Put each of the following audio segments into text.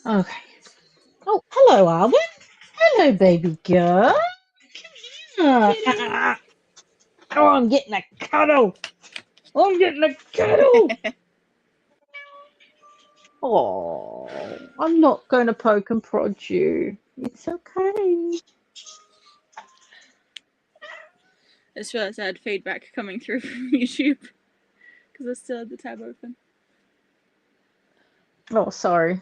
Okay. Oh, hello, Arwen. Hello, baby girl. Come here. Oh, I'm getting a cuddle. I'm getting a cuddle. Oh, I'm not going to poke and prod you. It's okay. I just realised I had feedback coming through from YouTube because I still had the tab open. Oh, sorry.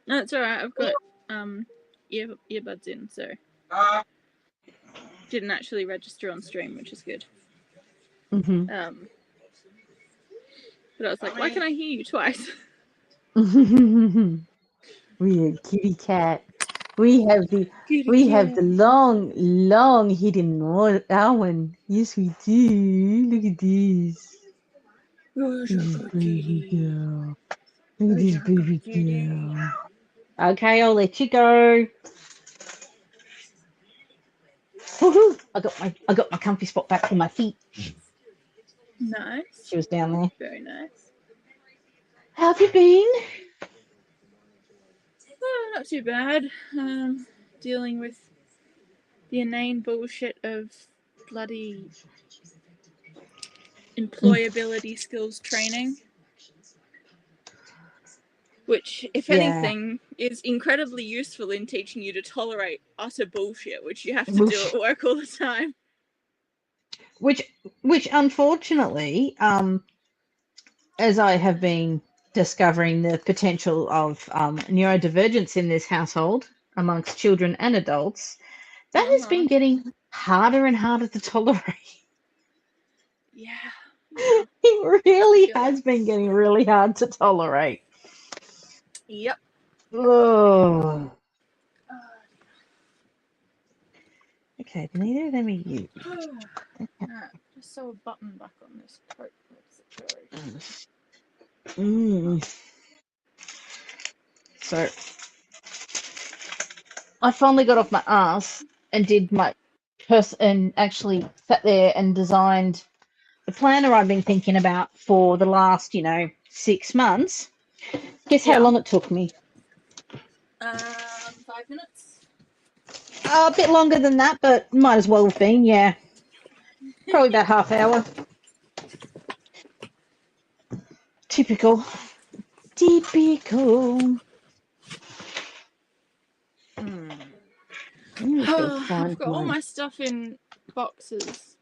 No, it's alright. I've got earbuds in, so didn't actually register on stream, which is good. Mm-hmm. But I was like, why can I hear you twice? We are kitty cat. We have the long hidden Arwen. Yes, we do. Look at this. Who's This a is good baby kitty? girl. Look at this baby girl. Okay, I'll let you go. Woohoo! I got my comfy spot back for my feet. Nice. She was down there. Very nice. How have you been? Oh, not too bad. Dealing with the inane bullshit of bloody employability skills training, which, if anything, is incredibly useful in teaching you to tolerate utter bullshit, which you have to do at work all the time. Which unfortunately, as I have been discovering the potential of neurodivergence in this household amongst children and adults, that has been getting harder and harder to tolerate. Yeah. It really has been getting really hard to tolerate. Yep. Oh. Okay, neither of them are you. Just sew a button back on this coat. So I finally got off my ass and did my and actually sat there and designed the planner I've been thinking about for the last, 6 months. Guess how long it took me? 5 minutes. A bit longer than that, but might as well have been, yeah. Probably about half hour. Typical. I've got all my stuff in boxes,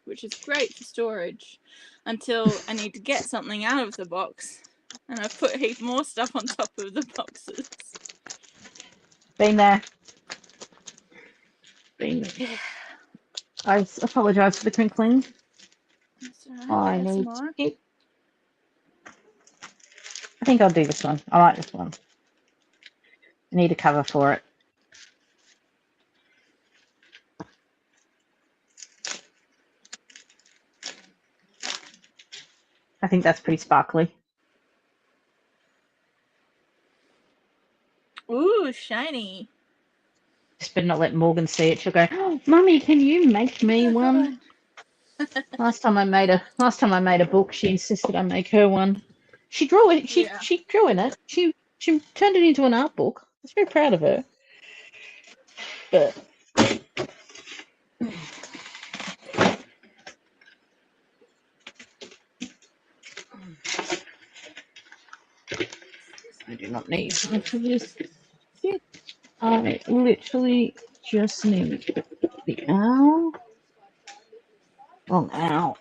which is great for storage, until I need to get something out of the box, and I've put a heap more stuff on top of the boxes. Been there. Been there. I apologise for the crinkling. I need to get... I think I'll do this one. I like this one. I need a cover for it. I think that's pretty sparkly. Ooh, shiny. Just better not let Morgan see it. She'll go, "Oh, Mummy, can you make me one?" Last time I made a book, she insisted I make her one. She drew it. She drew in it. She turned it into an art book. I was very proud of her. But I do not need much of this. I literally just need the owl. Oh, ow.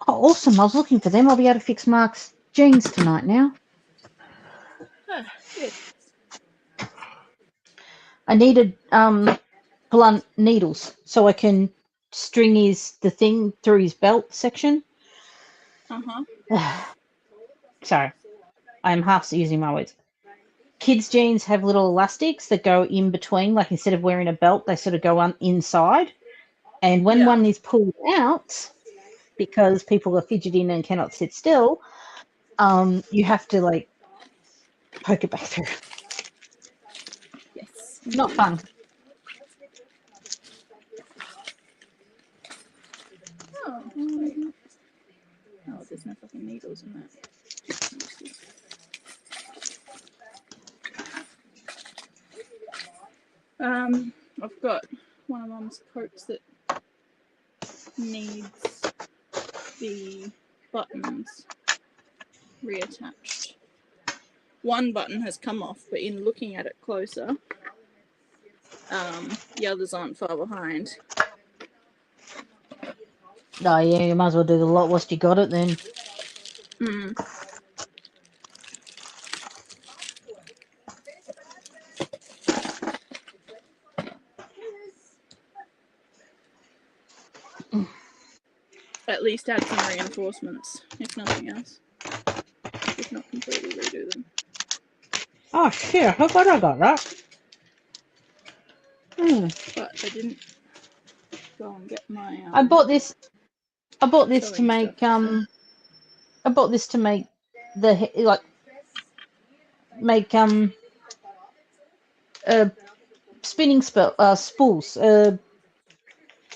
Oh, awesome. I was looking for them. I'll be able to fix Mark's jeans tonight now. Good. I needed blunt needles so I can string the thing through his belt section. Sorry, I'm half using my words. Kids' jeans have little elastics that go in between, like instead of wearing a belt, they sort of go on inside. And when one is pulled out, because people are fidgeting and cannot sit still, you have to poke it back through. Yes. Not fun. Oh, wait. Oh, there's no fucking needles in that. I've got one of Mum's coats that needs the buttons reattached. One button has come off, but in looking at it closer, the others aren't far behind. Oh yeah, you might as well do the lot whilst you got it then. Mm. At least add some reinforcements, if nothing else. If not completely redo them. Oh shit, how about I got that? But I didn't go and get my I bought this to sewing make stuff. I bought this to make the spinning spools, the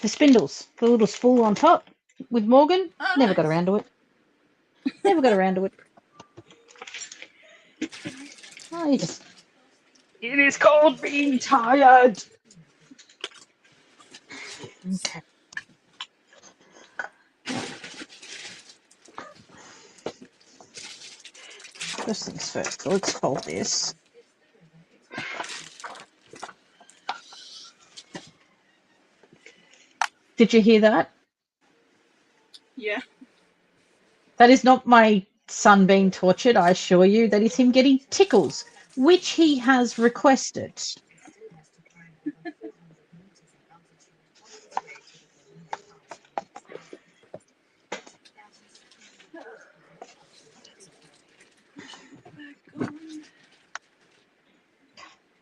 spindles, the little spool on top with Morgan. Oh, Never nice. got around to it. Never got around to it. Oh, you just. It is called being tired. Okay. First things first, let's fold this. Did you hear that? Yeah. That is not my son being tortured, I assure you. That is him getting tickles, which he has requested.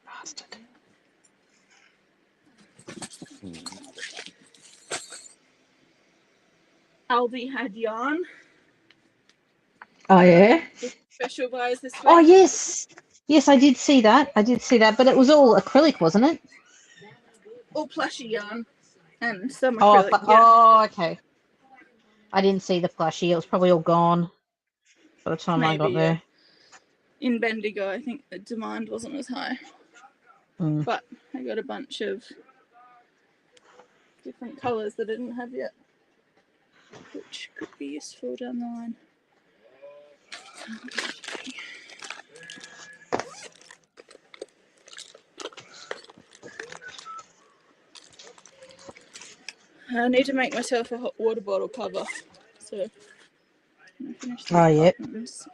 Bastard. Albie had yarn. Oh, yeah? The special buys this week. Oh, yes. Yes, I did see that. But it was all acrylic, wasn't it? All plushy yarn. And some acrylic, yeah. Oh, okay. I didn't see the plushie. It was probably all gone by the time I got there. In Bendigo, I think the demand wasn't as high. Mm. But I got a bunch of different colours that I didn't have yet, which could be useful down the line. I need to make myself a hot water bottle cover. So when I finish these buttons,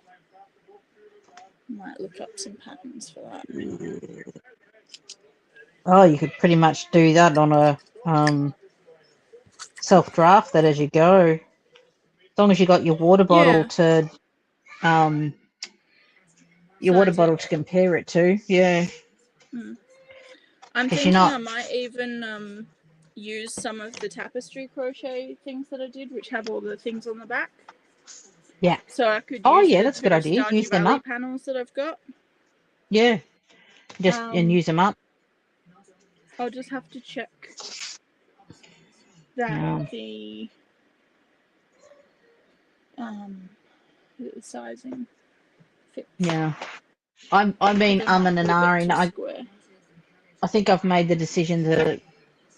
I might look up some patterns for that. Oh, you could pretty much do that on a self-draft that as you go. As long as you got your water bottle to compare it to. Yeah. I'm thinking I might even use some of the tapestry crochet things that I did, which have all the things on the back. Yeah. So I could use that's a good idea. Stardew Use them Valley up. panels that I've got. Yeah. And use them up. I'll just have to check that the sizing fits. Yeah. I've been and ahhing. I think I've made the decision to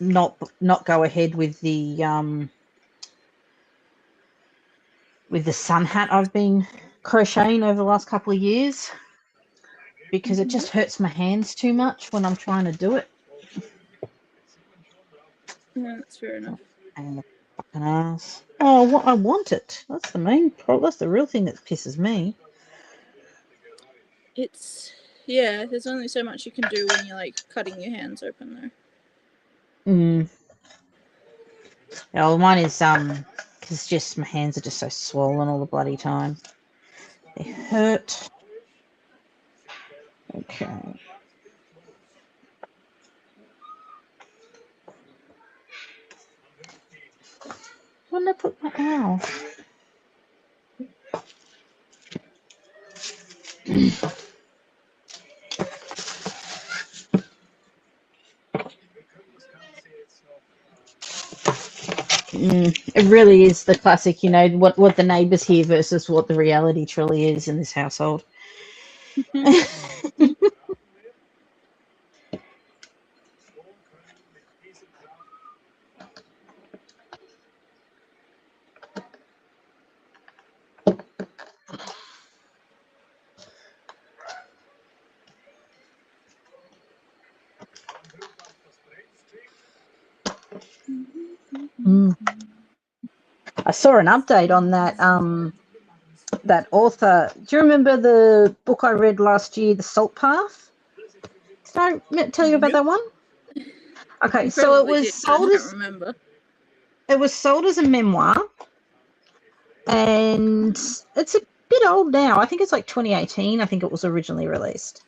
not go ahead with the sun hat I've been crocheting over the last couple of years because it just hurts my hands too much when I'm trying to do it. Yeah, that's fair enough. And the fucking ass. Oh, I want it. That's the main problem. That's the real thing that pisses me. There's only so much you can do when you're like cutting your hands open there. Oh, mine is because just my hands are just so swollen all the bloody time. They hurt. Okay. When did I put my owl? It really is the classic, you know, what the neighbours hear versus what the reality truly is in this household. I saw an update on that author. Do you remember the book I read last year, The Salt Path? Did I tell you about that one? Okay, so it was sold as a memoir, and it's a bit old now. I think it's like 2018. I think it was originally released,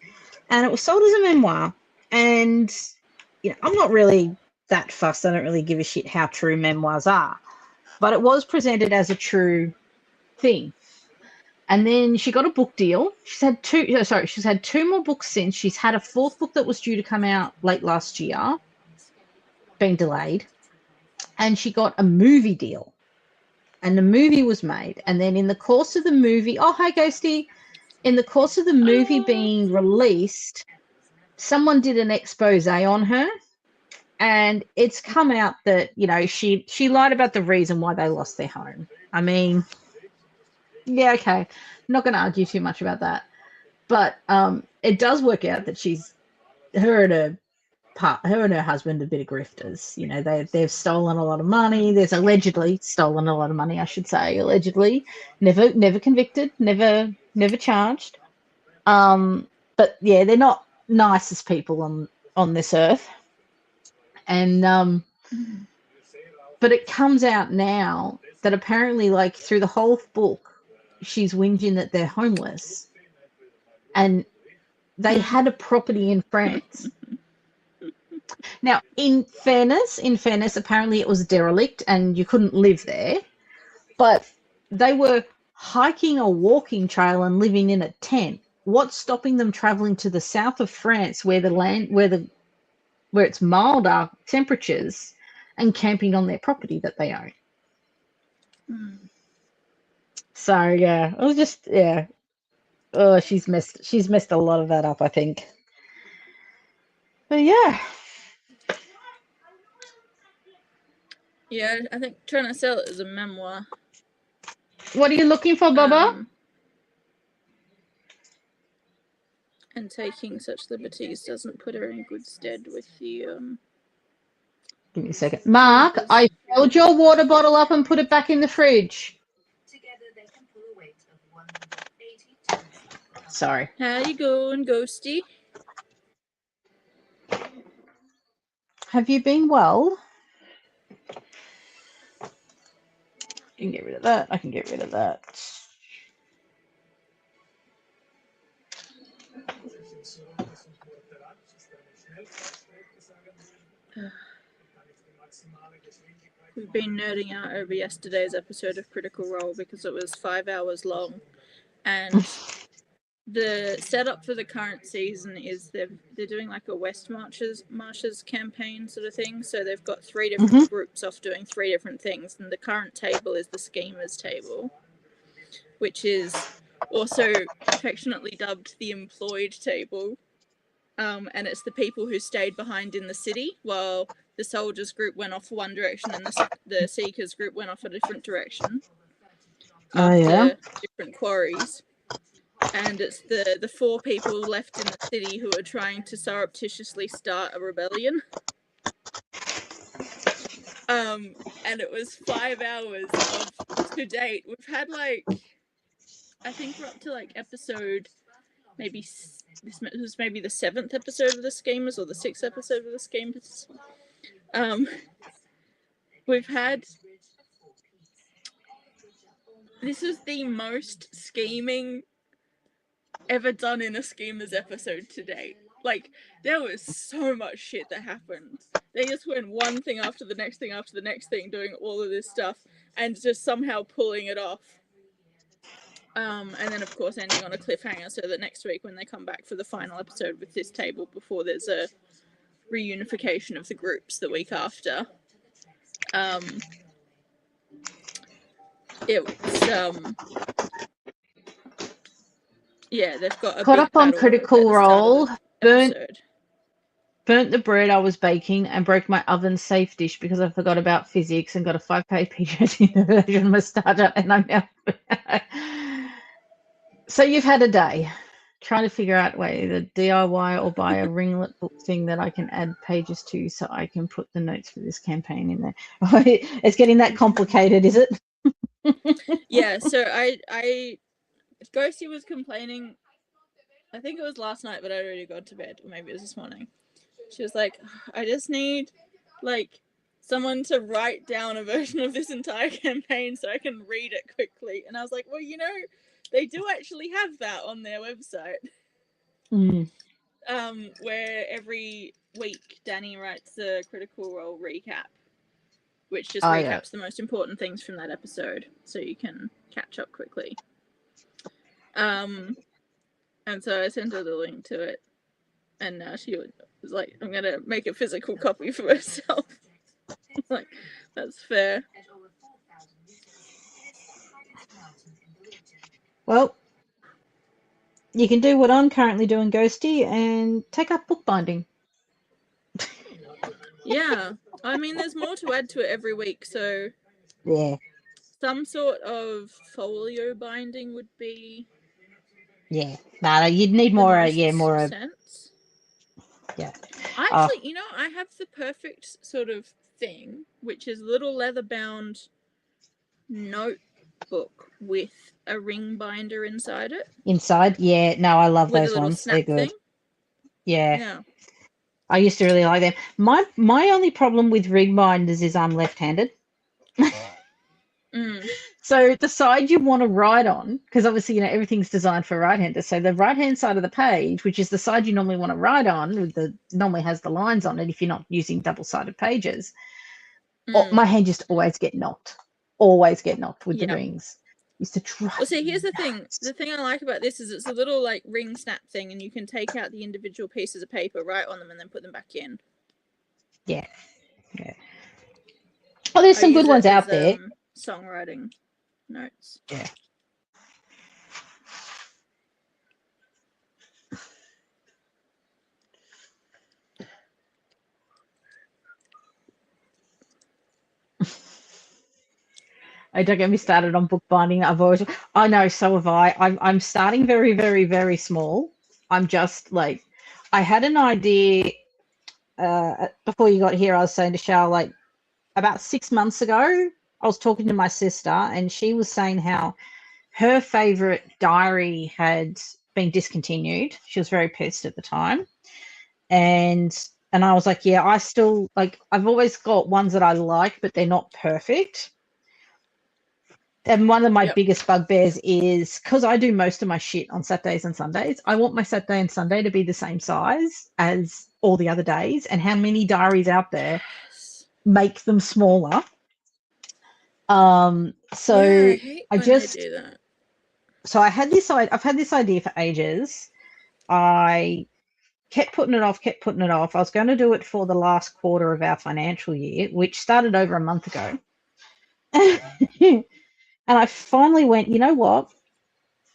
and it was sold as a memoir. And you know, I'm not really that fussed. I don't really give a shit how true memoirs are, but it was presented as a true thing. And then she got a book deal. She's had two more books since. She's had a fourth book that was due to come out late last year, been delayed. And she got a movie deal. And the movie was made. And then in the course of the movie, oh, hi, Ghosty. In the course of the movie being released, someone did an expose on her. And it's come out that, you know, she lied about the reason why they lost their home. I mean, yeah, okay. I'm not going to argue too much about that. But it does work out that her and her husband are a bit of grifters. You know, they've stolen a lot of money. There's allegedly stolen a lot of money, I should say. Allegedly, never convicted, never charged. But yeah, they're not nicest people on this earth. And but it comes out now that apparently, like, through the whole book, she's whinging that they're homeless. And they had a property in France. Now, in fairness, apparently it was derelict and you couldn't live there. But they were hiking a walking trail and living in a tent. What's stopping them traveling to the south of France, where it's milder temperatures, and camping on their property that they own? So yeah, it was just Oh, she's messed a lot of that up, I think. But yeah. Yeah, I think trying to sell it as a memoir. What are you looking for, Bubba? And taking such liberties doesn't put her in good stead with the Give me a second. Mark, I filled your water bottle up and put it back in the fridge. Sorry. How you going, Ghosty? Have you been well? You can get rid of that. I can get rid of that. We've been nerding out over yesterday's episode of Critical Role because it was 5 hours long, and the setup for the current season is they're doing like a West Marches campaign sort of thing. So they've got 3 different groups off doing 3 different things, and the current table is the Schemers table, which is also affectionately dubbed the Employed table. And it's the people who stayed behind in the city while the Soldiers group went off one direction and the Seekers group went off a different direction after different quarries. And it's the 4 people left in the city who are trying to surreptitiously start a rebellion. And it was 5 hours to date. We've had I think we're up to episode maybe this was maybe the 7th episode of the Schemers or the 6th episode of the Schemers. We've had. This is the most scheming ever done in a Schemers episode to date. There was so much shit that happened. They just went one thing after the next thing after the next thing, doing all of this stuff, and just somehow pulling it off. And then, of course, ending on a cliffhanger so that next week when they come back for the final episode with this table before there's a reunification of the groups the week after, it's yeah, they've got a Caught big up on battle Critical at the start Role, of the episode. burnt the bread I was baking, and broke my oven safe dish because I forgot about physics and got a 5-page PG version of my starter, and I'm now. So you've had a day trying to figure out whether DIY or buy a ringlet book thing that I can add pages to so I can put the notes for this campaign in there. It's getting that complicated, is it? Yeah, so I Ghosty was complaining, I think it was last night, but I'd already gone to bed, or maybe it was this morning. She was like, I just need like someone to write down a version of this entire campaign so I can read it quickly. And I was like, well, you know, they do actually have that on their website. Where every week Danny writes a Critical Role recap, which just recaps the most important things from that episode, so you can catch up quickly. And so I sent her the link to it, and now she was like, I'm gonna make a physical copy for myself. Like, that's fair. Well, you can do what I'm currently doing, Ghosty, and take up bookbinding. Yeah, I mean, there's more to add to it every week, so yeah, some sort of folio binding would be. Yeah, no, you'd need more. More sense. Yeah. I actually, you know, I have the perfect sort of thing, which is a little leather-bound notebook with a ring binder inside it. Inside, yeah. No, I love with those a little ones. Snap They're good. thing. Yeah. I used to really like them. My only problem with ring binders is I'm left-handed. So the side you want to write on, because obviously, you know, everything's designed for right-handers. So the right-hand side of the page, which is the side you normally want to write on, normally has the lines on it if you're not using double-sided pages. My hand just always get knocked with the rings. Used to try. Well, see, here's the thing. The thing I like about this is it's a little like ring snap thing, and you can take out the individual pieces of paper, write on them, and then put them back in. Yeah. Oh, there's some good ones out there. Songwriting notes. Yeah. Don't get me started on bookbinding. I know, so have I. I'm starting very, very, very small. I'm just like, I had an idea before you got here. I was saying to Shao, like, about 6 months ago, I was talking to my sister, and she was saying how her favorite diary had been discontinued. She was very pissed at the time. And I was like, yeah, I still, like, I've always got ones that I like, but they're not perfect. And one of my biggest bugbears is, because I do most of my shit on Saturdays and Sundays, I want my Saturday and Sunday to be the same size as all the other days. And how many diaries out there make them smaller? So I hate when they do that. So I've had this idea for ages. I kept putting it off. I was going to do it for the last quarter of our financial year, which started over a month ago. And I finally went, you know what?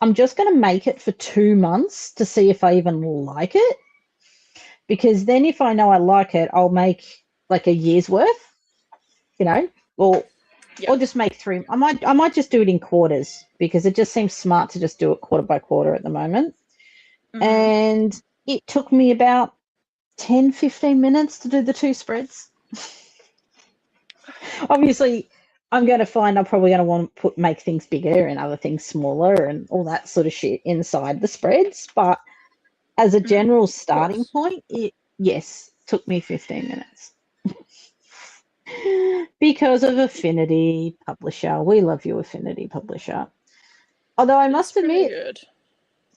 I'm just going to make it for 2 months to see if I even like it. Because then if I know I like it, I'll make like a year's worth, you know, or just make 3. I might just do it in quarters, because it just seems smart to just do it quarter by quarter at the moment. And it took me about 10, 15 minutes to do the 2 spreads. Obviously, I'm going to find I'm probably going to want to make things bigger and other things smaller and all that sort of shit inside the spreads. But as a general starting point, it took me 15 minutes. Because of Affinity Publisher. We love you, Affinity Publisher. Although I must admit,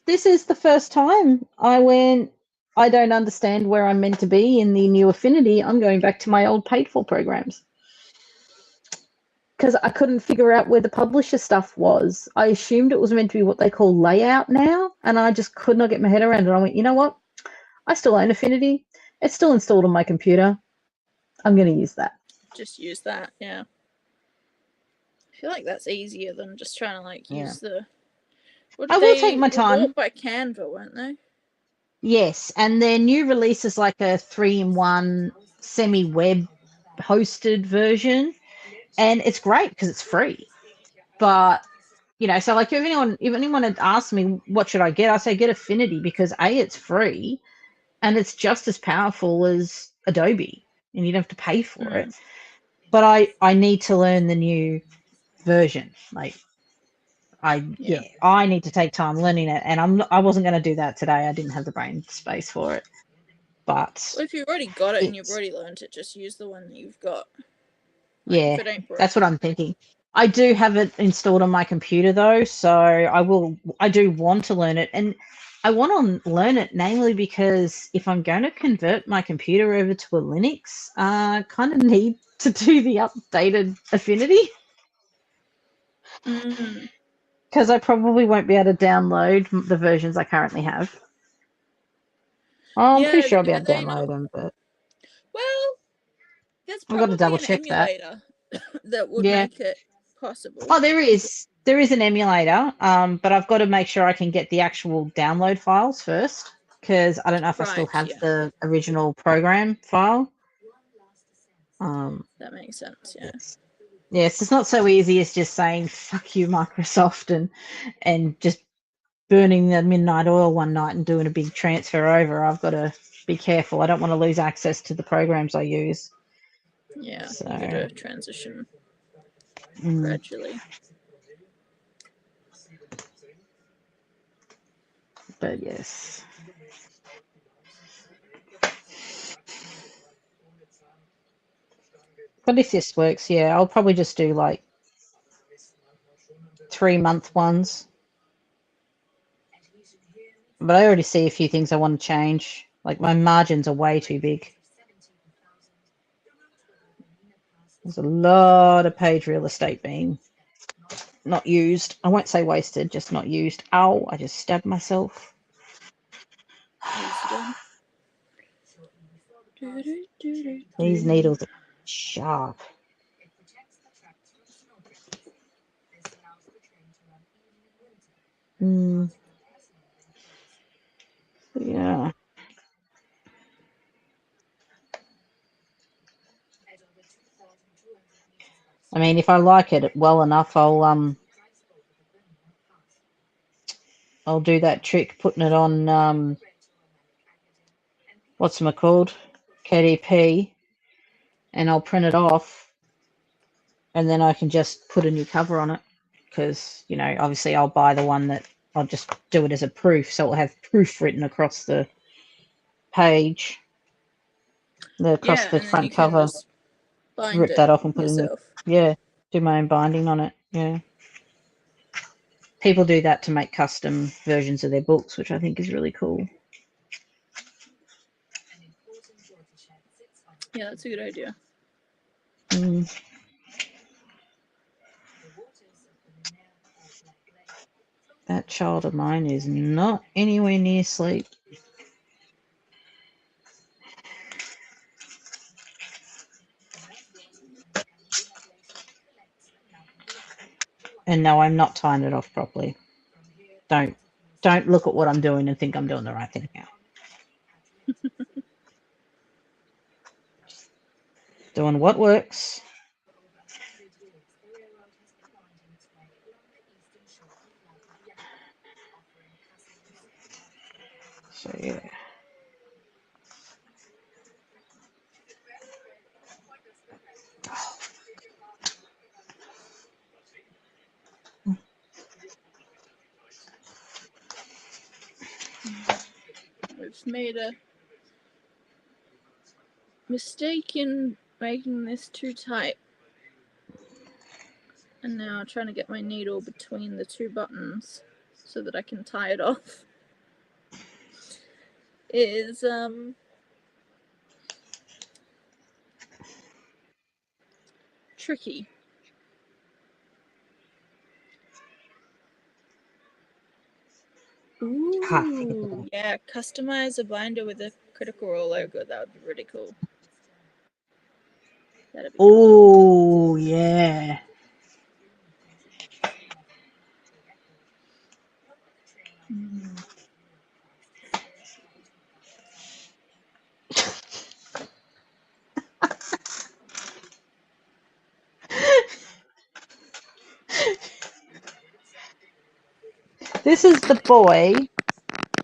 this is the first time I went, I don't understand where I'm meant to be in the new Affinity. I'm going back to my old paid for programs. Because I couldn't figure out where the publisher stuff was. I assumed it was meant to be what they call layout now, and I just could not get my head around it. I went, you know what? I still own Affinity. It's still installed on my computer. I'm going to use that. Just use that, yeah. feel like that's easier than just trying to like use the. I will take my time. Bought by Canva, weren't they? Yes, and their new release is like a 3-in-1 semi-web hosted version, and it's great because it's free. But so like if anyone had asked me what should I get, I say get Affinity because A, it's free, and it's just as powerful as Adobe, and you don't have to pay for it. But I need to learn the new version. Like I need to take time learning it, and I wasn't going to do that today. I didn't have the brain space for it. But well, if you've already got it and you've already learned it, just use the one that you've got. Like, that's what I'm thinking. I do have it installed on my computer though, so I do want to learn it, and I want to learn it namely because if I'm going to convert my computer over to a Linux, I kind of need to do the updated Affinity. Because I probably won't be able to download the versions I currently have. I'm pretty sure I'll be able to download them, but there's I've got to double an check emulator that would make it possible. Oh, there is an emulator, but I've got to make sure I can get the actual download files first because I don't know if I still have the original program file. That makes sense. Yes, it's not so easy as just saying "fuck you, Microsoft" and just burning the midnight oil one night and doing a big transfer over. I've got to be careful. I don't want to lose access to the programs I use. Yeah, so you got to transition gradually. But yes. But if this works, yeah, I'll probably just do like 3-month ones. But I already see a few things I want to change. Like my margins are way too big. There's a lot of page real estate being not used. I won't say wasted, just not used. Ow, I just stabbed myself. These needles are sharp. Yeah. I mean, if I like it well enough, I'll do that trick, putting it on what's it called, KDP, and I'll print it off, and then I can just put a new cover on it. Because obviously I'll buy the one that I'll just do it as a proof, so it'll have proof written across the page, across the front cover. Rip that off and put it in. Do my own binding on it. Yeah. People do that to make custom versions of their books, which I think is really cool. Yeah, that's a good idea. That child of mine is not anywhere near sleep. And no, I'm not tying it off properly. Don't look at what I'm doing and think I'm doing the right thing now. Doing what works. So yeah. We've made a mistake in making this too tight. And now trying to get my needle between the two buttons so that I can tie it off is tricky. Ooh, yeah, customize a binder with a Critical Role logo. That would be really cool. Oh, yeah. This is the boy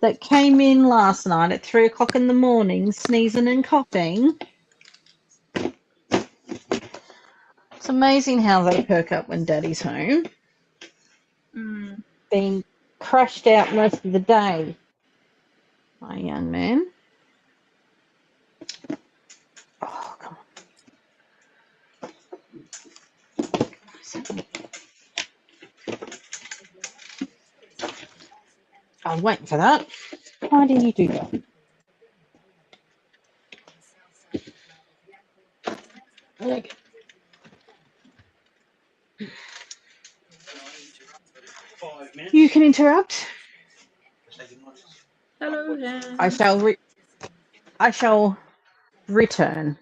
that came in last night at 3 o'clock in the morning, sneezing and coughing. It's amazing how they perk up when Daddy's home. Being crashed out most of the day. My young man. Oh, come on. I was waiting for that. Why did you do that? Okay. You can interrupt. Hello there. I shall return.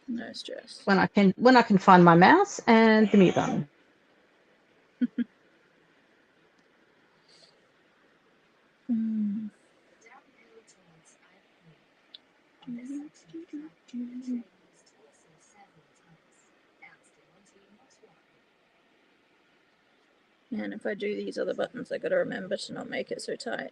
No stress. When I can find my mouse and the mute button. And if I do these other buttons, I gotta remember to not make it so tight.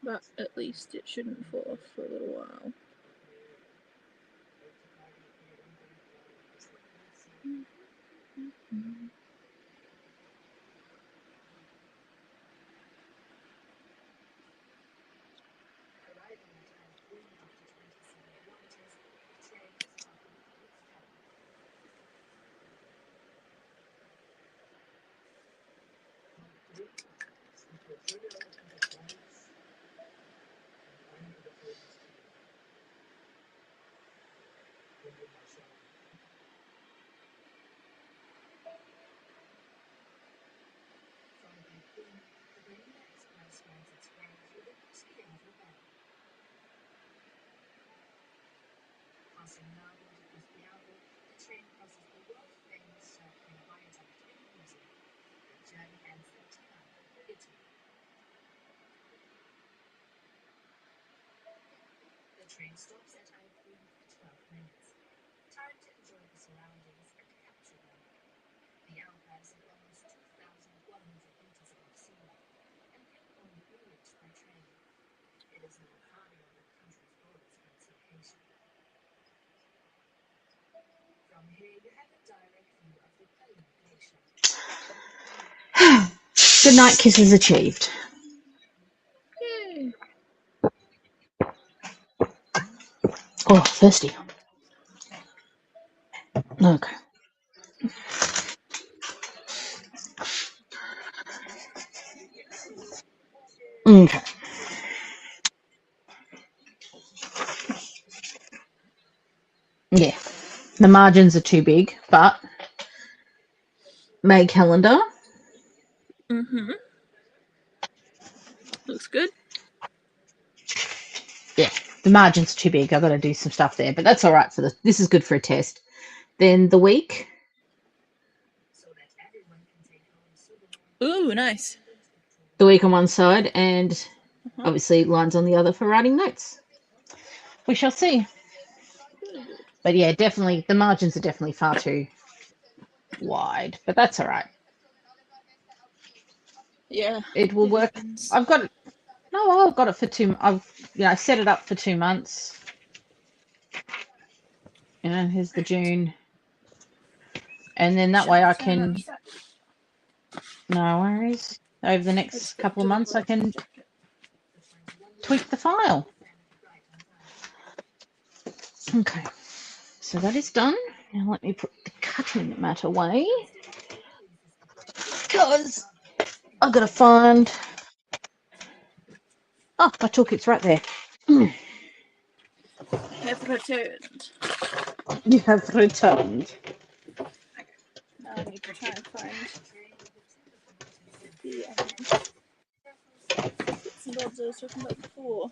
But at least it shouldn't fall off for a little while. Good night kisses achieved. Yay! Oh, thirsty. Okay. Okay. Yeah. The margins are too big, but May calendar. Looks good. Yeah. The margins are too big. I've got to do some stuff there, but that's all right for this is good for a test. Then the week. Ooh, nice. The week on one side and obviously lines on the other for writing notes. We shall see. But yeah, definitely the margins are definitely far too wide, but that's all right. Yeah. It will work. Happens. I've got it. No, I've got it for 2. I've set it up for 2 months. Here's the June. And then that way I can, no worries, over the next couple of months I can tweak the file. Okay, so that is done. Now let me put the cutting mat away, because I've got to find, oh, my toolkit's right there. Have returned. You have returned. Now I need to try and find the bits and bobs I was talking about before.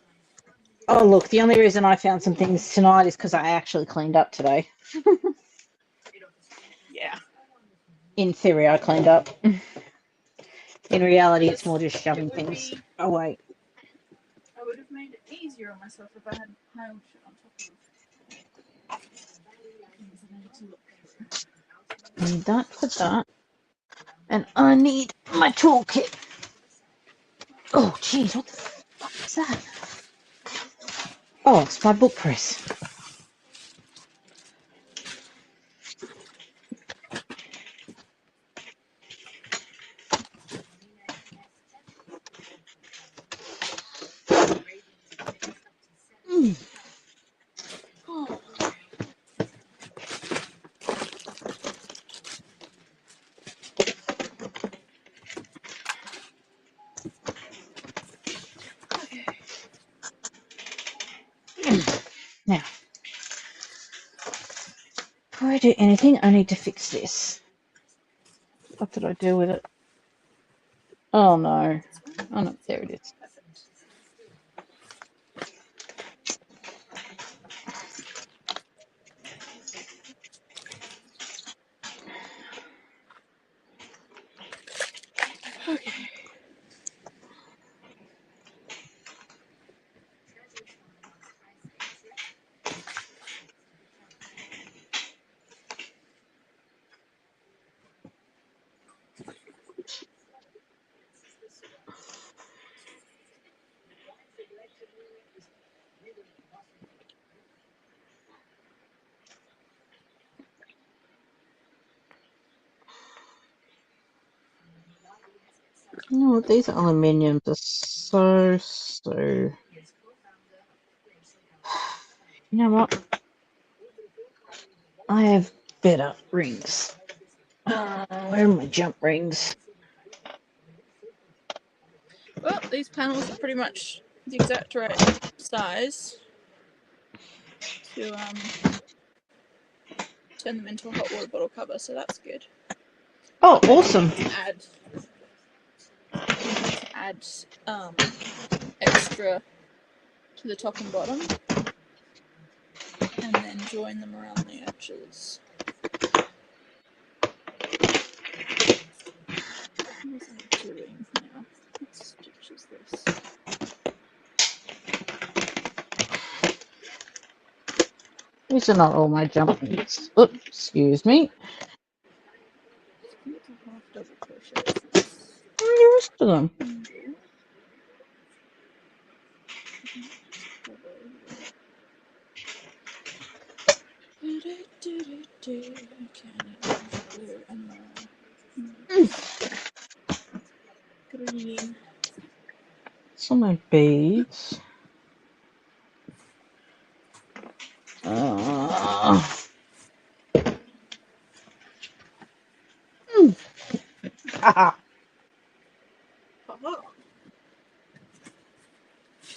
Oh, look, the only reason I found some things tonight is because I actually cleaned up today. Yeah. In theory, I cleaned up. In reality, it's more just shoving things away. I would have made it easier on myself if I had piled shit on top of I need that for that. And I need my toolkit. Oh, jeez, what the fuck is that? Oh, it's my book press. Oh. Now, before I do anything, I need to fix this. What did I do with it? Oh no. Oh no, there it is. Okay. You know what? These aluminiums are so. You know what? I have better rings. Where are my jump rings? Well, these panels are pretty much the exact right size to turn them into a hot water bottle cover, so that's good. Oh, awesome! Add extra to the top and bottom, and then join them around the edges. What am I doing now? What stitch is this? These are not all my jump rings. Oops, excuse me. Half double crochet. Where are the rest of them? Green. Some my beads. I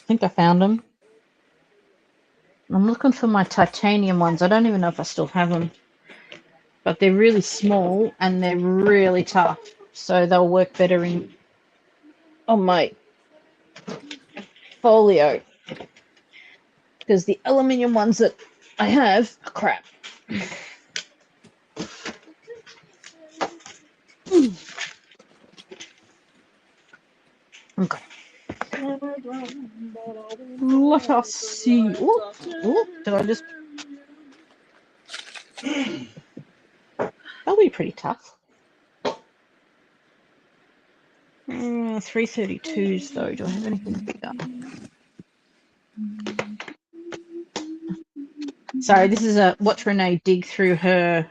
think I found them. I'm looking for my titanium ones. I don't even know if I still have them. But they're really small and they're really tough. So they'll work better on my folio. Because the aluminium ones that I have are crap. Okay. Let us see. Oh, did I just... That'll be pretty tough. 332s though. Do I have anything bigger? Sorry, this is a watch Renee dig through her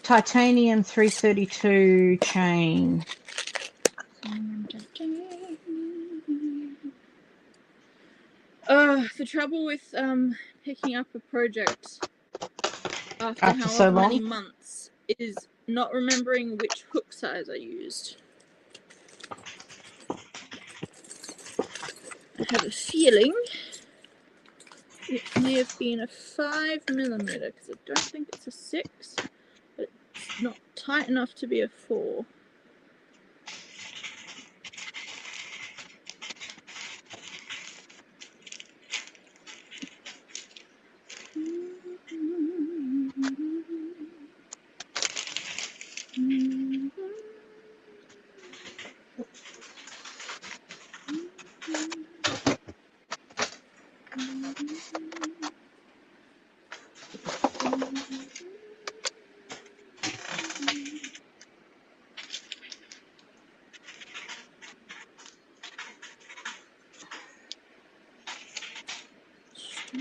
titanium 332 chain. The trouble with picking up a project after After however so many long? months is not remembering which hook size I used. I have a feeling it may have been a 5mm because I don't think it's a 6, but it's not tight enough to be a 4. So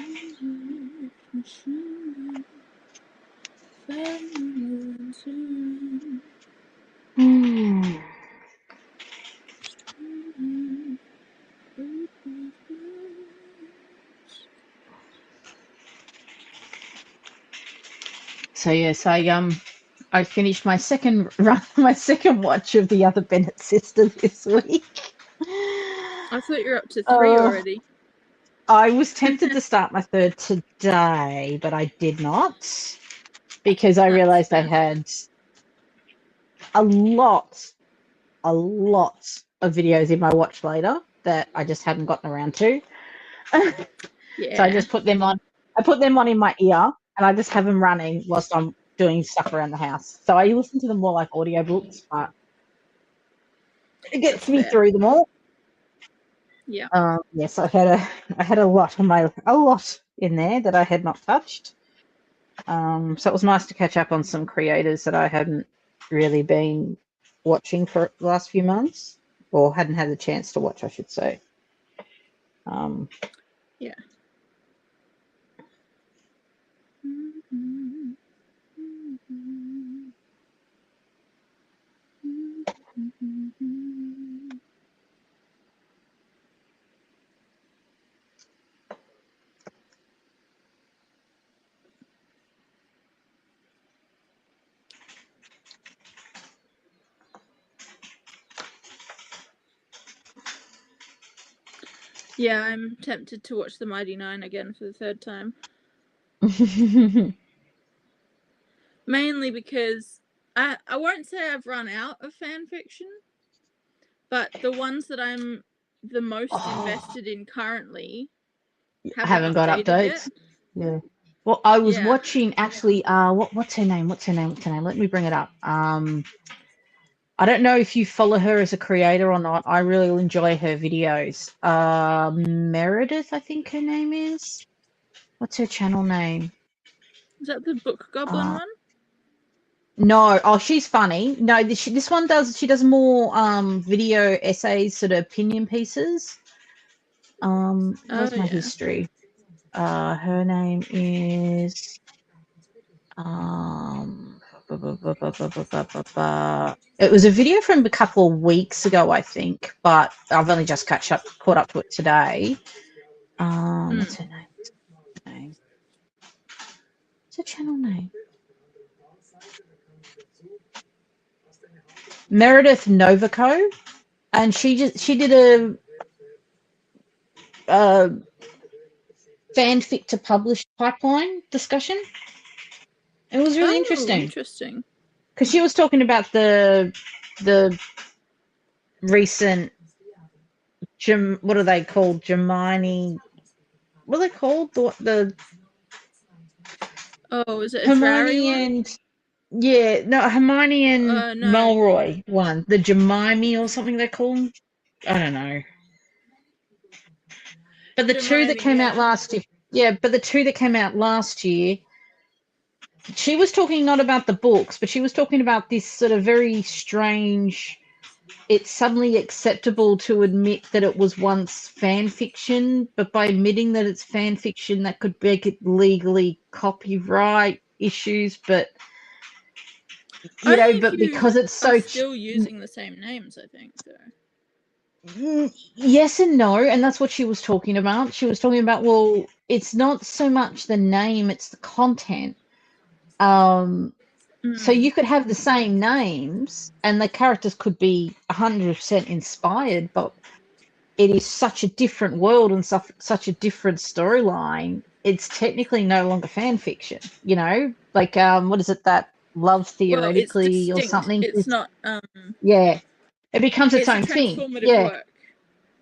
yes, I finished my second run, my second watch of the other Bennett sisters this week. I thought you were up to 3 already. I was tempted to start my third today, but I did not because I realized I had a lot of videos in my watch later that I just hadn't gotten around to. Yeah. So I just put them on. I put them on in my ear, and I just have them running whilst I'm doing stuff around the house. So I listen to them more like audiobooks, but it gets me through them all. Yeah. Yes, I had a lot in there that I had not touched. So it was nice to catch up on some creators that I hadn't really been watching for the last few months, or hadn't had the chance to watch, I should say. Yeah. Yeah, I'm tempted to watch The Mighty Nine again for the third time. Mainly because I won't say I've run out of fan fiction, but the ones that I'm the most invested in currently haven't got updates. Yeah. Well, I was watching actually. What's her name? Let me bring it up. I don't know if you follow her as a creator or not. I really enjoy her videos. Meredith, I think her name is. What's her channel name? Is that the Book Goblin one? No. Oh, she's funny. No, this one does. She does more video essays, sort of opinion pieces. Where's my history? Her name is. It was a video from a couple of weeks ago, I think, but I've only just caught up to it today. What's her name? What's her channel name? Meredith Novico, and she did a fanfic to published pipeline discussion. It was really interesting because she was talking about the recent what are they called? Gemini. What are they called? The is it a Hermione and Hermione and no. Mulroy one, the Jemime or something they call them. I don't know. But the two that came out last year, she was talking not about the books, but she was talking about this sort of very strange. It's suddenly acceptable to admit that it was once fan fiction, but by admitting that it's fan fiction, that could make it legally copyright issues. But because it's so still using the same names, I think so. Yes and no, and that's what she was talking about. She was talking about, well, it's not so much the name, it's the content. So you could have the same names and the characters could be 100% inspired, but it is such a different world and such a different storyline. It's technically no longer fan fiction, like what is it, that Love Theoretically or something? It's not it becomes its own thing. Work.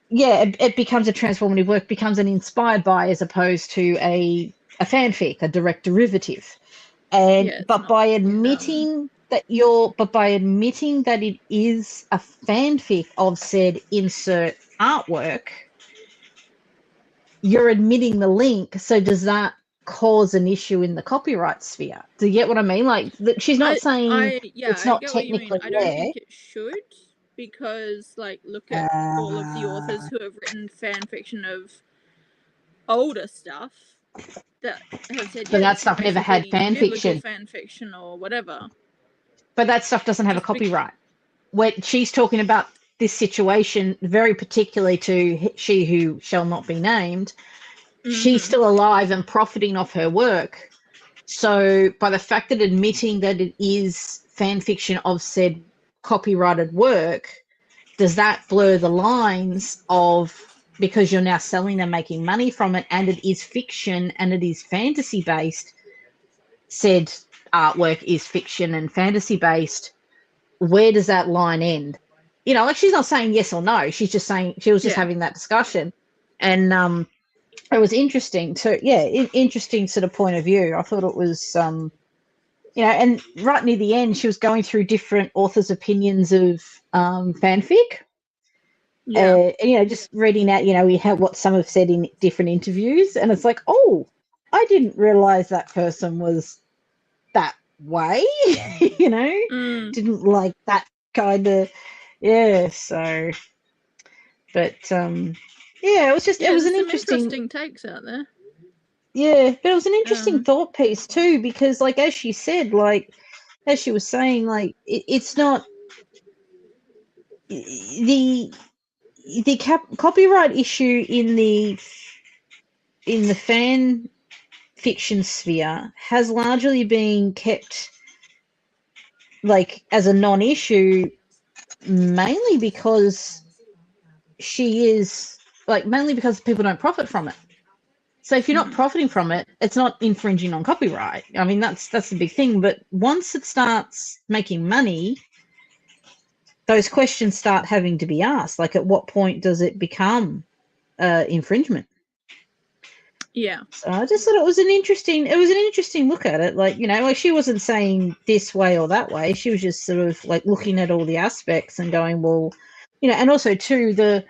It becomes a transformative work, becomes an inspired by, as opposed to a fanfic, a direct derivative. But by admitting that it is a fanfic of said insert artwork, you're admitting the link. So does that cause an issue in the copyright sphere? Do you get what I mean? Like, she's not saying it's not technically I don't think it should, because look at all of the authors who have written fan fiction of older stuff, that have said, But yeah, that stuff never had fan fiction. fan fiction or whatever. But that stuff doesn't have a copyright. When she's talking about this situation, very particularly to she who shall not be named, she's still alive and profiting off her work. So by the fact that admitting that it is fan fiction of said copyrighted work, does that blur the lines of, because you're now selling and making money from it, and it is fiction and it is fantasy based, said artwork is fiction and fantasy based, where does that line end? You know, like she's not saying yes or no. She's just saying, she was just having that discussion. And it was interesting to, interesting sort of point of view. I thought it was, you know, and right near the end, she was going through different authors' opinions of fanfic. And, you know, just reading out, you know, we have what some have said in different interviews. And it's like, oh, I didn't realize that person was that way, you know, didn't like that kind of, so, but it was just, it was an interesting takes out there. But it was an interesting thought piece too, because like, as she said, like, as she was saying, like, it's not the copyright issue in the fan fiction sphere has largely been kept like as a non-issue, mainly because mainly because people don't profit from it. So if you're not profiting from it, it's not infringing on copyright. I mean, that's the big thing. But once it starts making money, those questions start having to be asked. Like, at what point does it become infringement? Yeah. So I just thought it was an interesting look at it. Like, you know, like she wasn't saying this way or that way. She was just sort of like looking at all the aspects and going, well, you know, and also too, the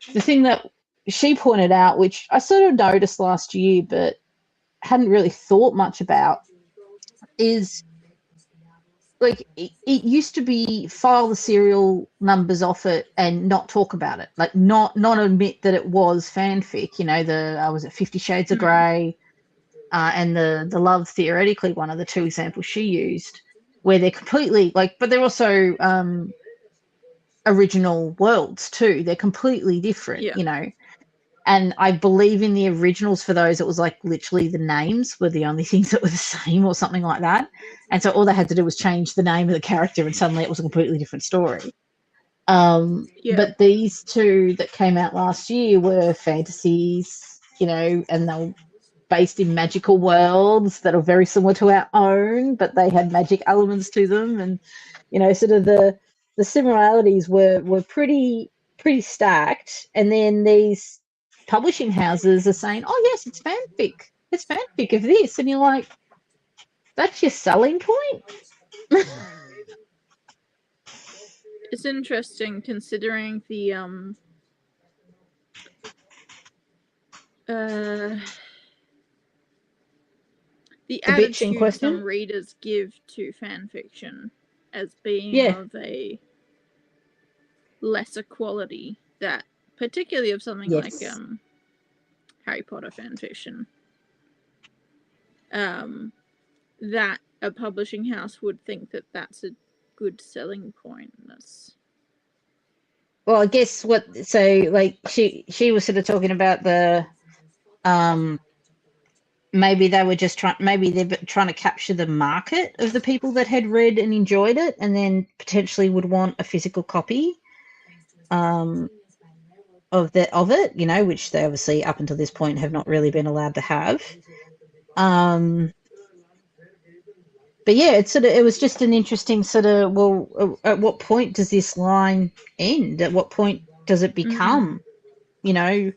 thing that she pointed out, which I sort of noticed last year, but hadn't really thought much about, is like it used to be file the serial numbers off it and not talk about it, like not admit that it was fanfic. You know, was it 50 Shades of Grey and the Love, theoretically one of the two examples she used, where they're completely like, but they're also original worlds too. They're completely different, you know. And I believe in the originals for those, it was like literally the names were the only things that were the same or something like that. And so all they had to do was change the name of the character and suddenly it was a completely different story. But these two that came out last year were fantasies, you know, and they were based in magical worlds that are very similar to our own, but they had magic elements to them. And, you know, sort of the similarities were pretty stacked. And then these publishing houses are saying, oh yes, it's fanfic of this, and you're like, that's your selling point. It's interesting considering the attitude some readers give to fan fiction as being of a lesser quality, that particularly of something like Harry Potter fan fiction, that a publishing house would think that that's a good selling point. Well, I guess like she was sort of talking about the maybe they were just maybe they're trying to capture the market of the people that had read and enjoyed it and then potentially would want a physical copy of it, you know, which they obviously up until this point have not really been allowed to have. But yeah, it was just an interesting sort of, well, at what point does this line end? At what point does it become, you know,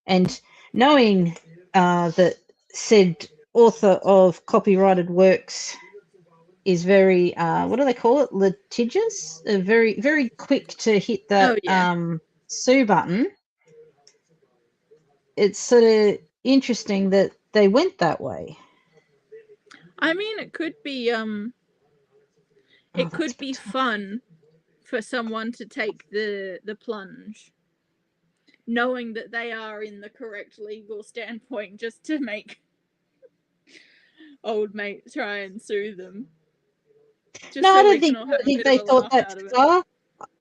and knowing that said author of copyrighted works is very, what do they call it? Litigious, very, very quick to hit that sue button. It's sort of interesting that they went that way. I mean, it could be fun for someone to take the plunge, knowing that they are in the correct legal standpoint, just to make old mate try and sue them. Just no, so I don't think they thought that far.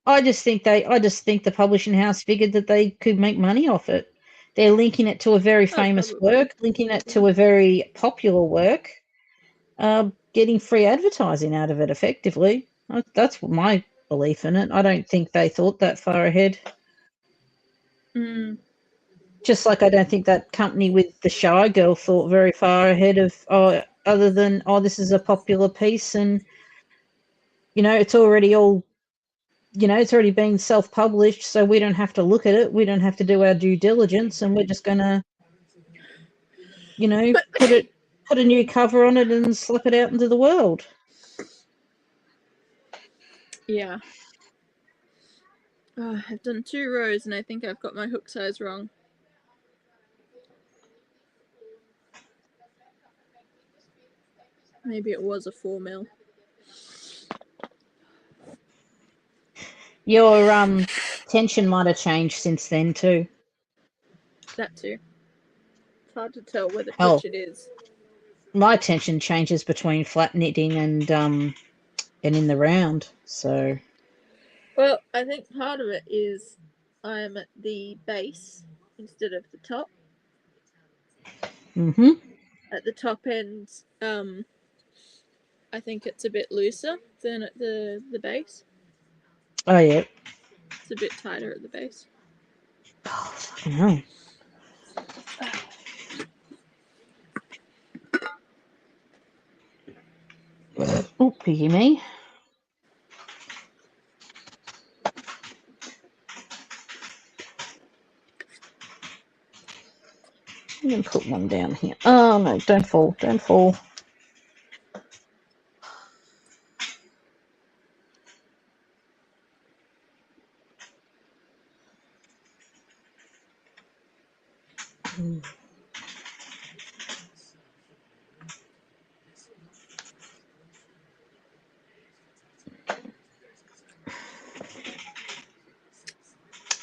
I just think the publishing house figured that they could make money off it. They're linking it to a very famous work, linking it to a very popular work, getting free advertising out of it effectively. That's my belief in it. I don't think they thought that far ahead. Just like I don't think that company with the Shy Girl thought very far ahead of, other than, this is a popular piece and, it's already it's already been self-published, so we don't have to look at it. We don't have to do our due diligence, and we're just going to, put a new cover on it and slip it out into the world. Yeah. Oh, I've done 2 rows and I think I've got my hook size wrong. Maybe it was a 4 mil. Your tension might have changed since then too. That too. It's hard to tell which it is. My tension changes between flat knitting and in the round, so. Well, I think part of it is I'm at the base instead of the top. At the top end, I think it's a bit looser than at the base. Oh, yeah. It's a bit tighter at the base. Oh, fucking hell. Oh, piggy me. I'm going to put one down here. Oh, no, don't fall. Don't fall.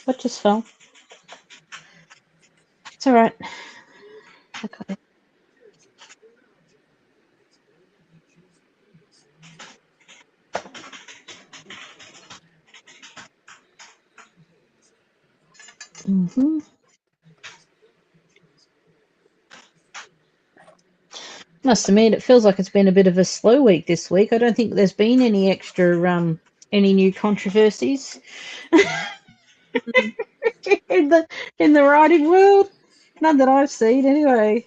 What just fell? It's all right. I got it. Must admit, it feels like it's been a bit of a slow week this week. I don't think there's been any extra, any new controversies in the writing world. None that I've seen, anyway.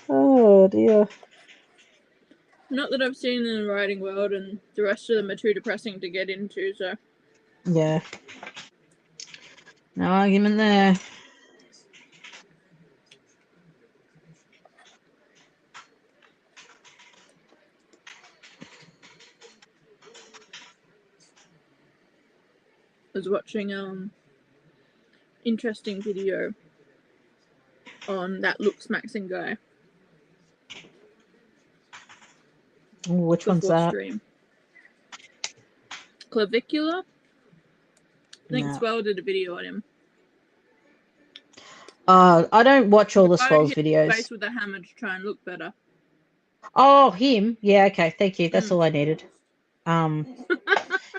Oh dear. Not that I've seen in the writing world, and the rest of them are too depressing to get into. So. Yeah. No argument there. I was watching interesting video on that Looks Maxing guy. Ooh, which one's that? Stream. Clavicular. I think Swell did a video on him. I don't watch all the Swell's videos. Face with a hammer to try and look better. Oh, him? Yeah, okay, thank you. That's all I needed.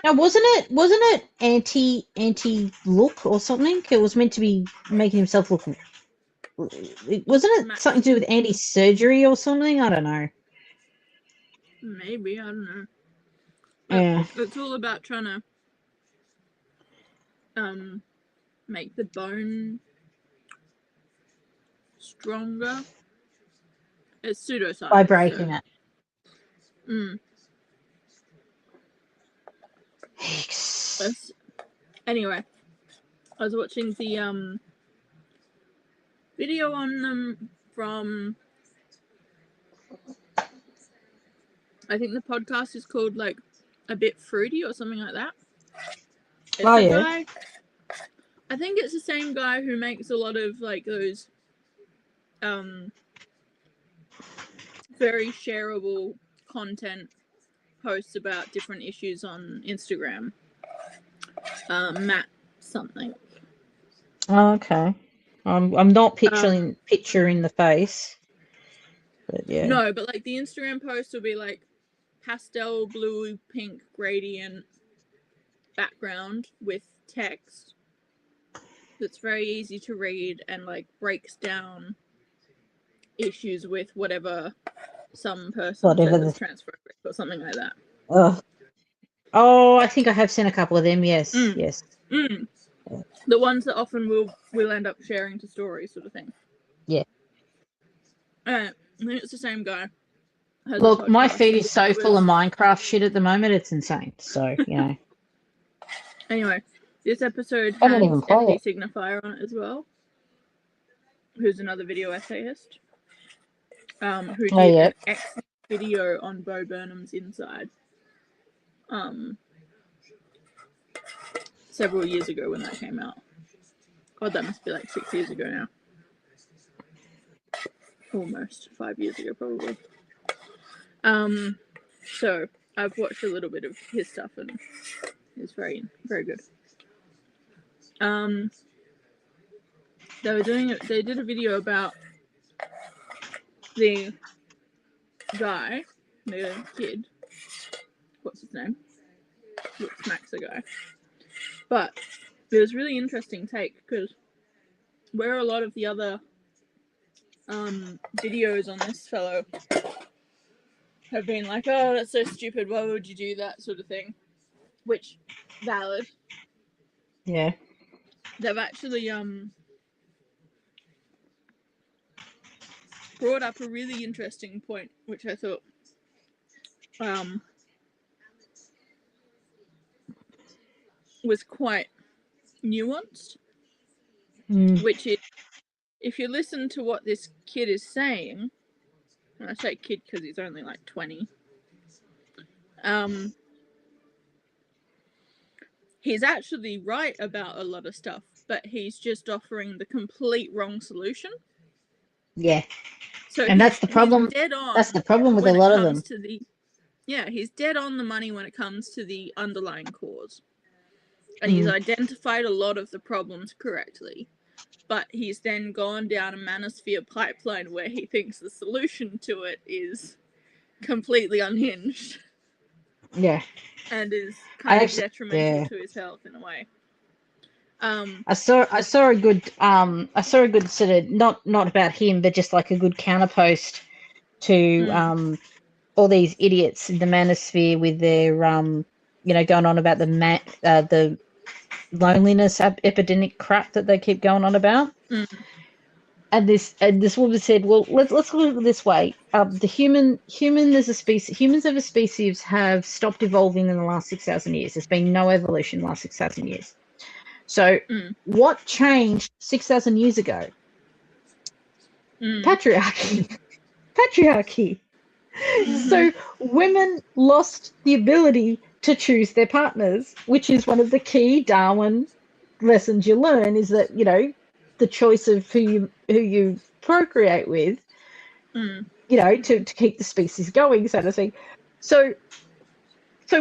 Now, wasn't it anti look or something? It was meant to be making himself look. Wasn't it something to do with anti-surgery or something? I don't know. Maybe, I don't know. Yeah. It's all about trying to make the bone stronger. It's pseudoscience. By breaking it. Anyway, I was watching the video on them from, I think the podcast is called like A Bit Fruity or something like that. It's guy, I think it's the same guy who makes a lot of like those very shareable content posts about different issues on Instagram. Matt something. Oh, okay. I'm not picturing the face. But yeah. No, but like the Instagram post will be like pastel blue pink gradient background with text that's very easy to read and like breaks down issues with whatever some person says is transphobic or something like that. Oh, I think I have seen a couple of them. Yes, yes. The ones that often will end up sharing to stories, sort of thing. Yeah. I think it's the same guy. Look, my feed is so full of Minecraft shit at the moment. It's insane. So, you know. Anyway, this episode has FD Signifier on it as well, who's another video essayist, who did an excellent video on Bo Burnham's Inside several years ago when that came out. God, that must be like 6 years ago now. Almost 5 years ago, probably. So I've watched a little bit of his stuff and it's very, very good. They did a video about the guy, the kid. What's his name? Looks Max the guy. But it was really interesting take because where a lot of the other videos on this fellow have been like, oh, that's so stupid, why would you do that, sort of thing, which valid. Yeah. They've actually brought up a really interesting point, which I thought was quite nuanced, which is, if you listen to what this kid is saying, and I say kid because he's only like 20, he's actually right about a lot of stuff, but he's just offering the complete wrong solution. Yeah. So and that's the problem. He's dead on. That's the problem with a lot of them. He's dead on the money when it comes to the underlying cause. And he's identified a lot of the problems correctly. But he's then gone down a manosphere pipeline where he thinks the solution to it is completely unhinged. Yeah. And is kind of detrimental to his health in a way. I saw a good sort of not about him, but just like a good counterpost to all these idiots in the manosphere with their going on about the loneliness epidemic crap that they keep going on about. And this woman said, well, let's look at it this way. Humans as a species have stopped evolving in the last 6,000 years. There's been no evolution in the last 6,000 years. So what changed 6,000 years ago? Patriarchy. So women lost the ability to choose their partners, which is one of the key Darwin lessons you learn, is that, the choice of who you procreate with, to keep the species going, so to speak. So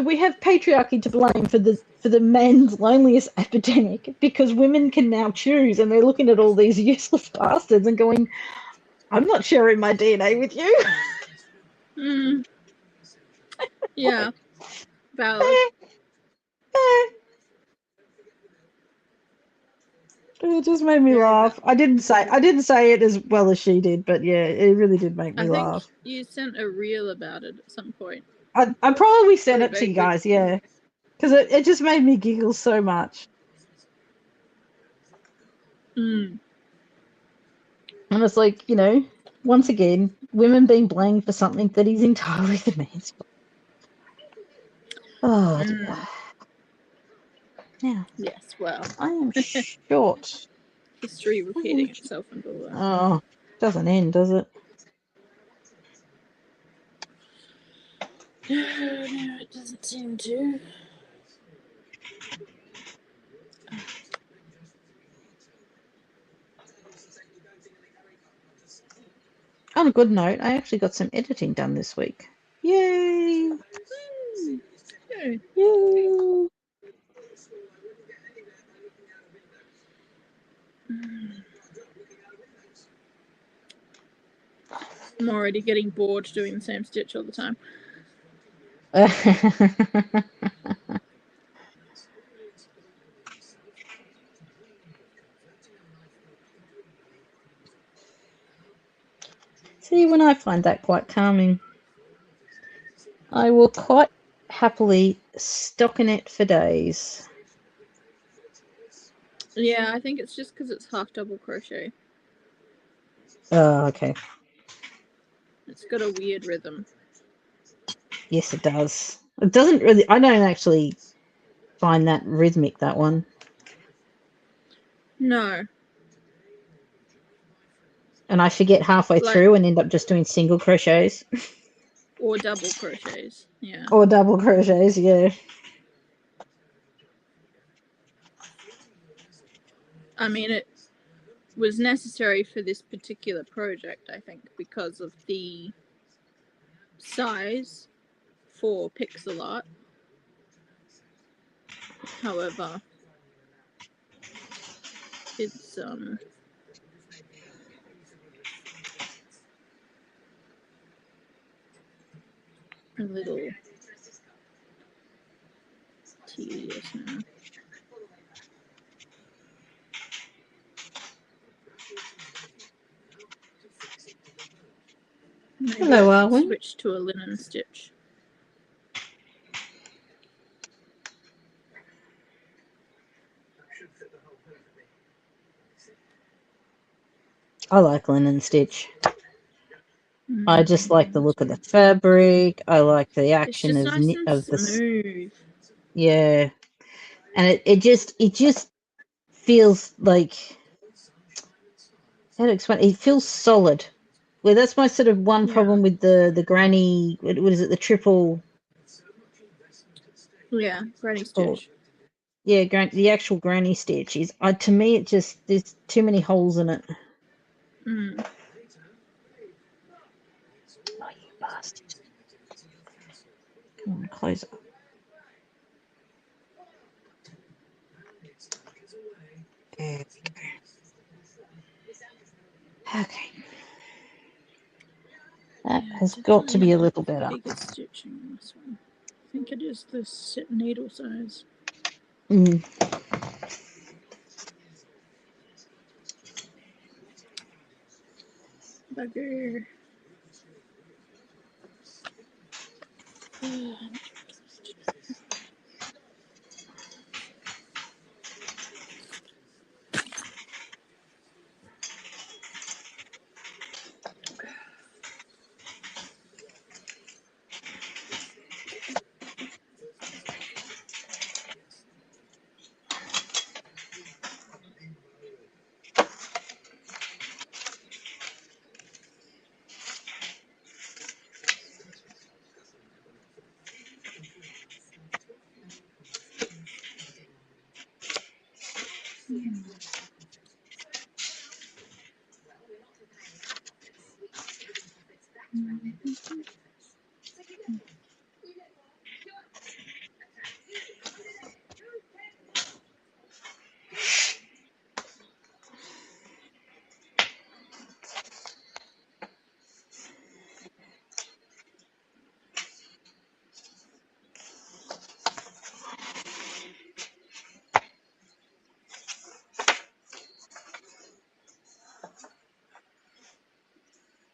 we have patriarchy to blame for the men's loneliness epidemic, because women can now choose, and they're looking at all these useless bastards and going, I'm not sharing my DNA with you. Yeah. Valid. It just made me laugh. I didn't say it as well as she did, but yeah, it really did make me laugh. You sent a reel about it at some point. I probably sent it to you guys, yeah, because it just made me giggle so much. And it's like, once again, women being blamed for something that is entirely the man's fault. Oh dear. Now, yes, well, I am short. History repeating itself and all that. Oh, doesn't end, does it? No, it doesn't seem to. On a good note, I actually got some editing done this week. Yay! Yay! I'm already getting bored doing the same stitch all the time. See, when I find that quite calming, I will quite happily stock in it for days. Yeah, I think it's just because it's half double crochet. Oh, okay. It's got a weird rhythm. Yes, it does. It doesn't really. I don't actually find that rhythmic, that one. No. And I forget halfway through and end up just doing single crochets. Or double crochets, yeah. Or double crochets, yeah. I mean, it was necessary for this particular project, I think, because of the size for pixel art. However, it's a little tedious now. Maybe Hello, I should Arwen. switch to a linen stitch. I like linen stitch. I just like the look of the fabric. I like the action it's just nice and smooth. Yeah, and it just feels like, how to explain? It feels solid. Well, that's my sort of one problem with the granny. What is it? The triple. Yeah, granny stitch. Yeah, the actual granny stitch is. To me, it just, there's too many holes in it. Mm. Oh, you bastard! Come on, close up. There we go. Okay. That has got to be a little better. Bigger stitching on this one. I think it is the needle size. Mm. Bugger.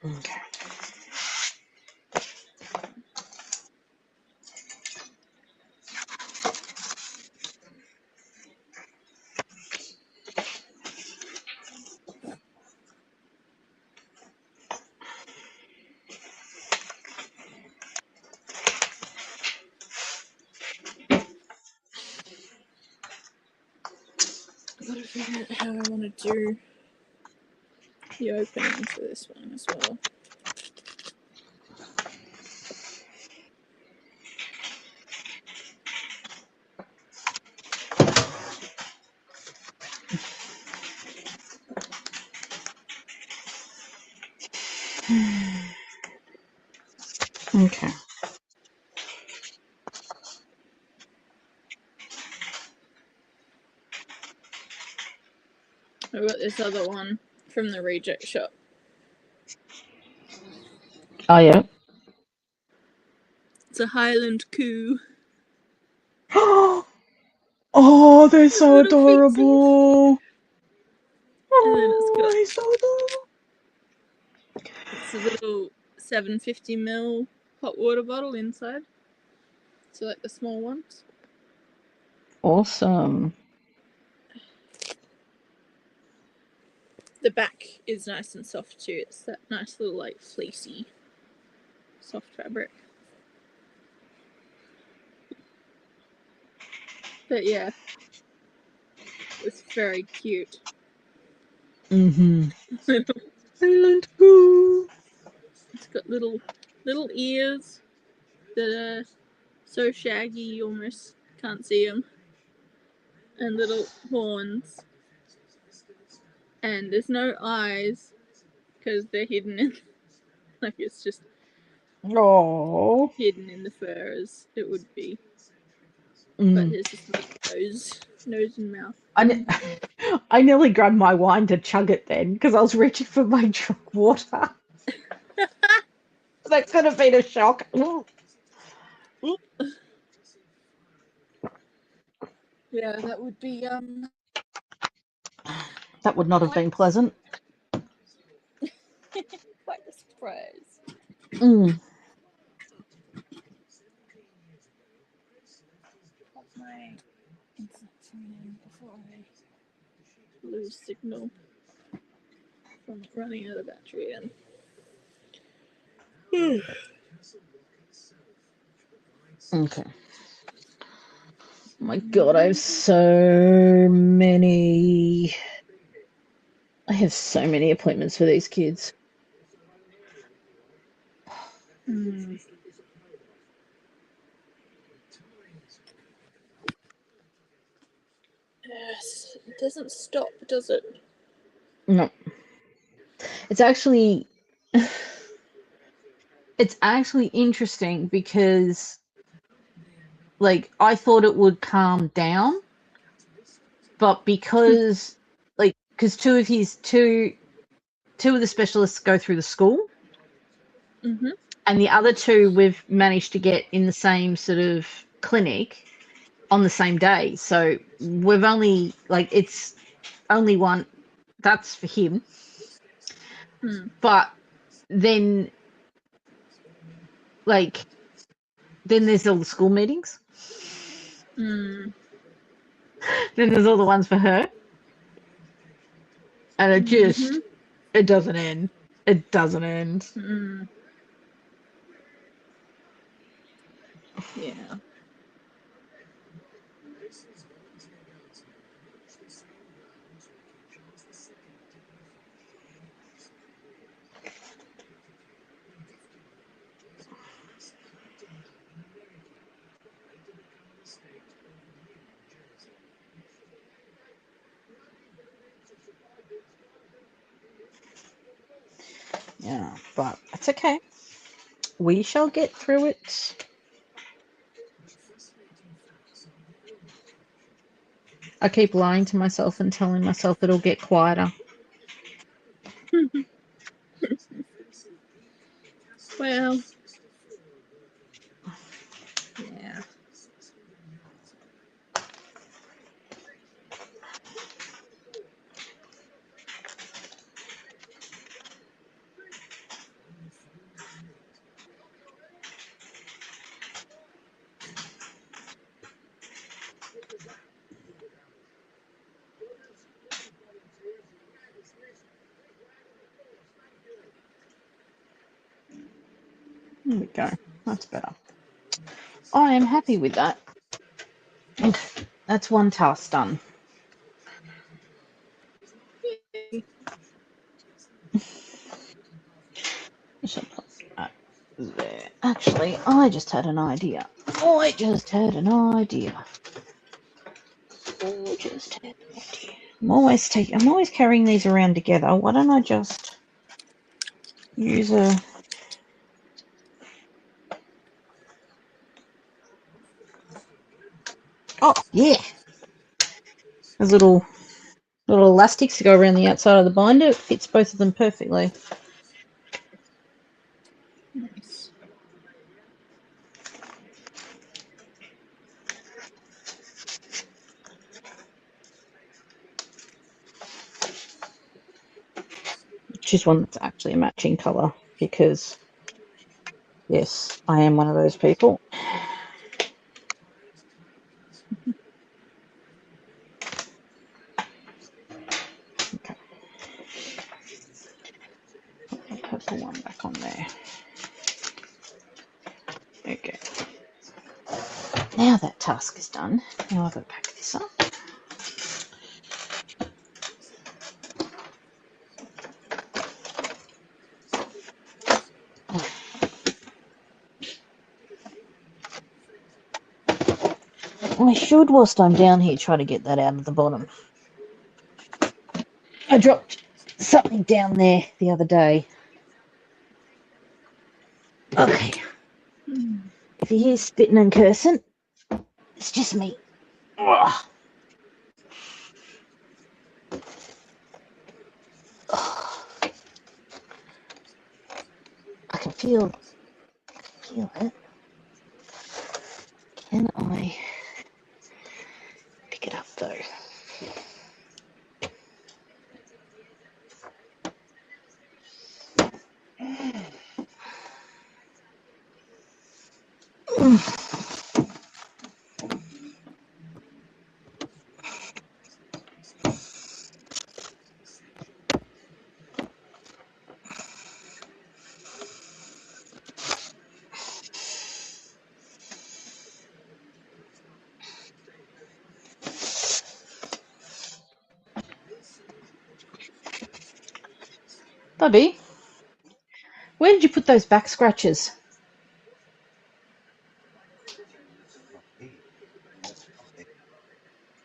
Okay. I've got to figure out how I want to do the opening for this one as well. Okay. I've got this other one from the reject shop. Oh, yeah. It's a Highland coo. Oh, they're so Little feetsies. adorable. And then it's got, he's so adorable. it's a little 750ml hot water bottle inside. So like the small ones. Awesome. The back is nice and soft too. It's that nice little like fleecy soft fabric. But yeah, it's very cute. Mm-hmm. Highland coo. It's got little ears that are so shaggy you almost can't see them, and little horns. And there's no eyes because they're hidden in, like it's just hidden in the fur as it would be. But there's just nose and mouth. I nearly grabbed my wine to chug it then because I was reaching for my drink water. That could have been a shock. Yeah, that would be That would not have been pleasant. quite a surprise. Mm. That's my internet phone before I lose signal from running out of battery and Okay. Oh my God, I have so many appointments for these kids. Yes, it doesn't stop, does it? No. It's actually interesting because like I thought it would calm down, but because two of the specialists go through the school, and the other two we've managed to get in the same sort of clinic on the same day. So we've only it's only one that's for him. But then then there's all the school meetings. Then there's all the ones for her. And it just it doesn't end. It doesn't end. Yeah. Yeah, but it's okay. We shall get through it. I keep lying to myself and telling myself it'll get quieter. Well, yeah. There we go. That's better. I am happy with that. That's one task done. There. Actually, I just had an idea. I'm always carrying these around together. Why don't I just use a... Oh, yeah. There's little elastics to go around the outside of the binder. It fits both of them perfectly. choose one that's actually a matching colour because, yes, I am one of those people. Okay. Put the purple one back on there. Okay. Now that task is done, now I've got to pack this up. I should, whilst I'm down here, try to get that out of the bottom. I dropped something down there the other day. Okay. If you hear spitting and cursing, it's just me. Ugh. I can feel it. Can I pick it up though? Bubby, where did you put those back scratches?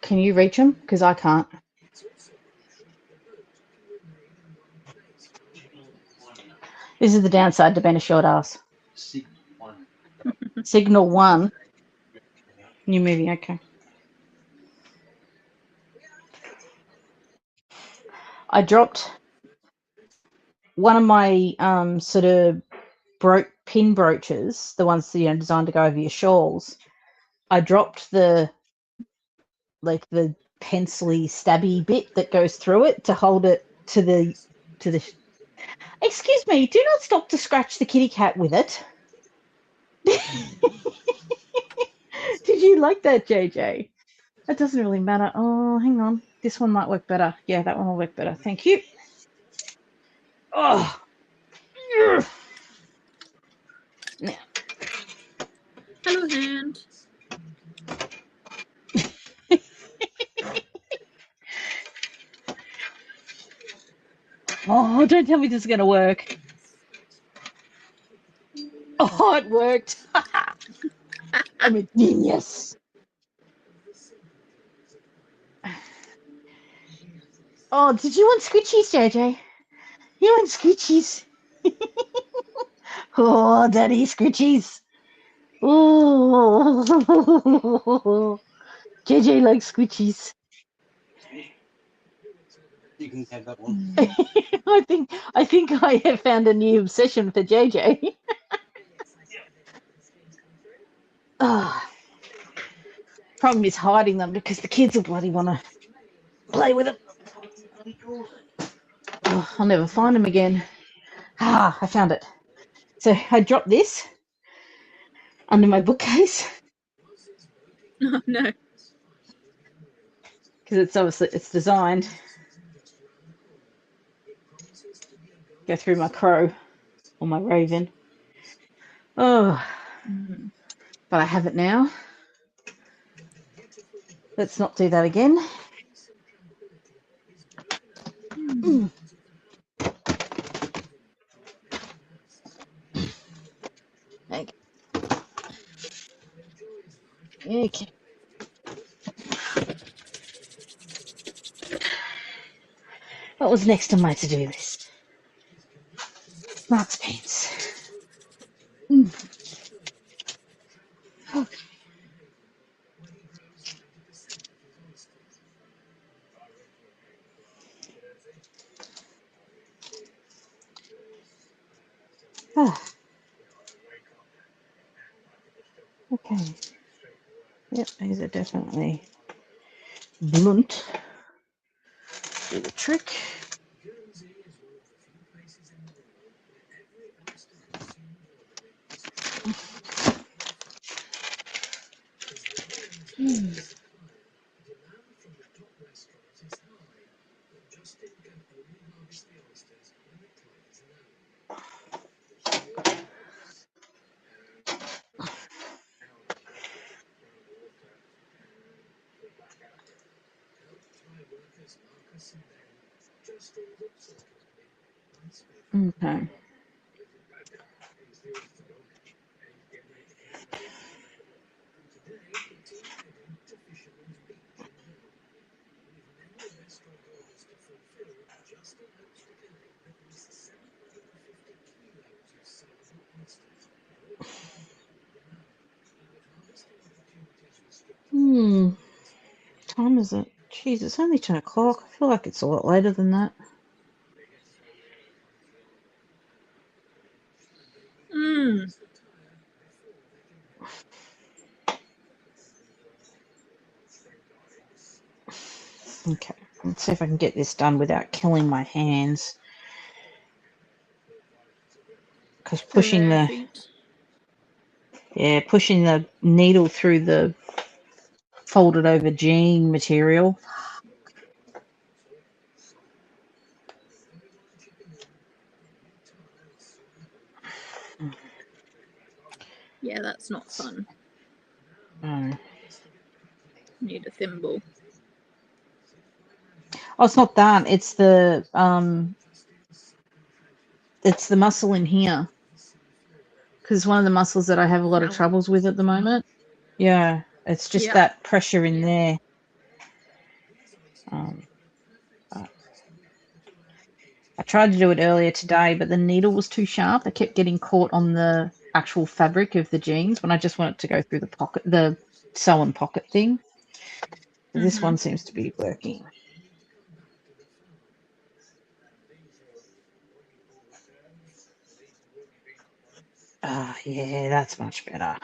Can you reach them? Because I can't. This is the downside to being a short ass. Signal 1. New movie, okay. I dropped one of my sort of pin brooches, the ones designed to go over your shawls. I dropped the pencily stabby bit that goes through it to hold it to the. Excuse me, do not stop to scratch the kitty cat with it. Did you like that, JJ? That doesn't really matter. Oh, hang on. This one might work better. Yeah, that one will work better. Thank you. Oh. Now. Hello, hand. Oh, don't tell me this is going to work. Oh, it worked. I'm a genius. Oh, did you want squishies, JJ? You want squishies? Oh, daddy squishies. Oh, JJ likes squishies. You can have that one. I think I have found a new obsession for JJ. Oh. Problem is hiding them because the kids will bloody want to play with them. Oh, I'll never find them again. Ah, I found it. So I dropped this under my bookcase. Oh no. Because it's designed. Go through my crow or my raven. Oh, but I have it now. Let's not do that again. Okay. What was next on my to-do list? Mark's pants. Okay. Ah. Okay. Yep, these are definitely blunt. Do the trick. Okay. Time is it? Jeez, it's only 10 o'clock. I feel like it's a lot later than that. Okay, let's see if I can get this done without killing my hands. Because pushing the needle through the folded over jean material. Yeah, that's not fun. Oh. Need a thimble. Oh, it's not that. It's the muscle in here. Because one of the muscles that I have a lot of troubles with at the moment. Yeah, it's just that pressure in there. I tried to do it earlier today, but the needle was too sharp. I kept getting caught on the actual fabric of the jeans when I just wanted to go through the sew and pocket thing. This one seems to be working. Yeah, that's much better.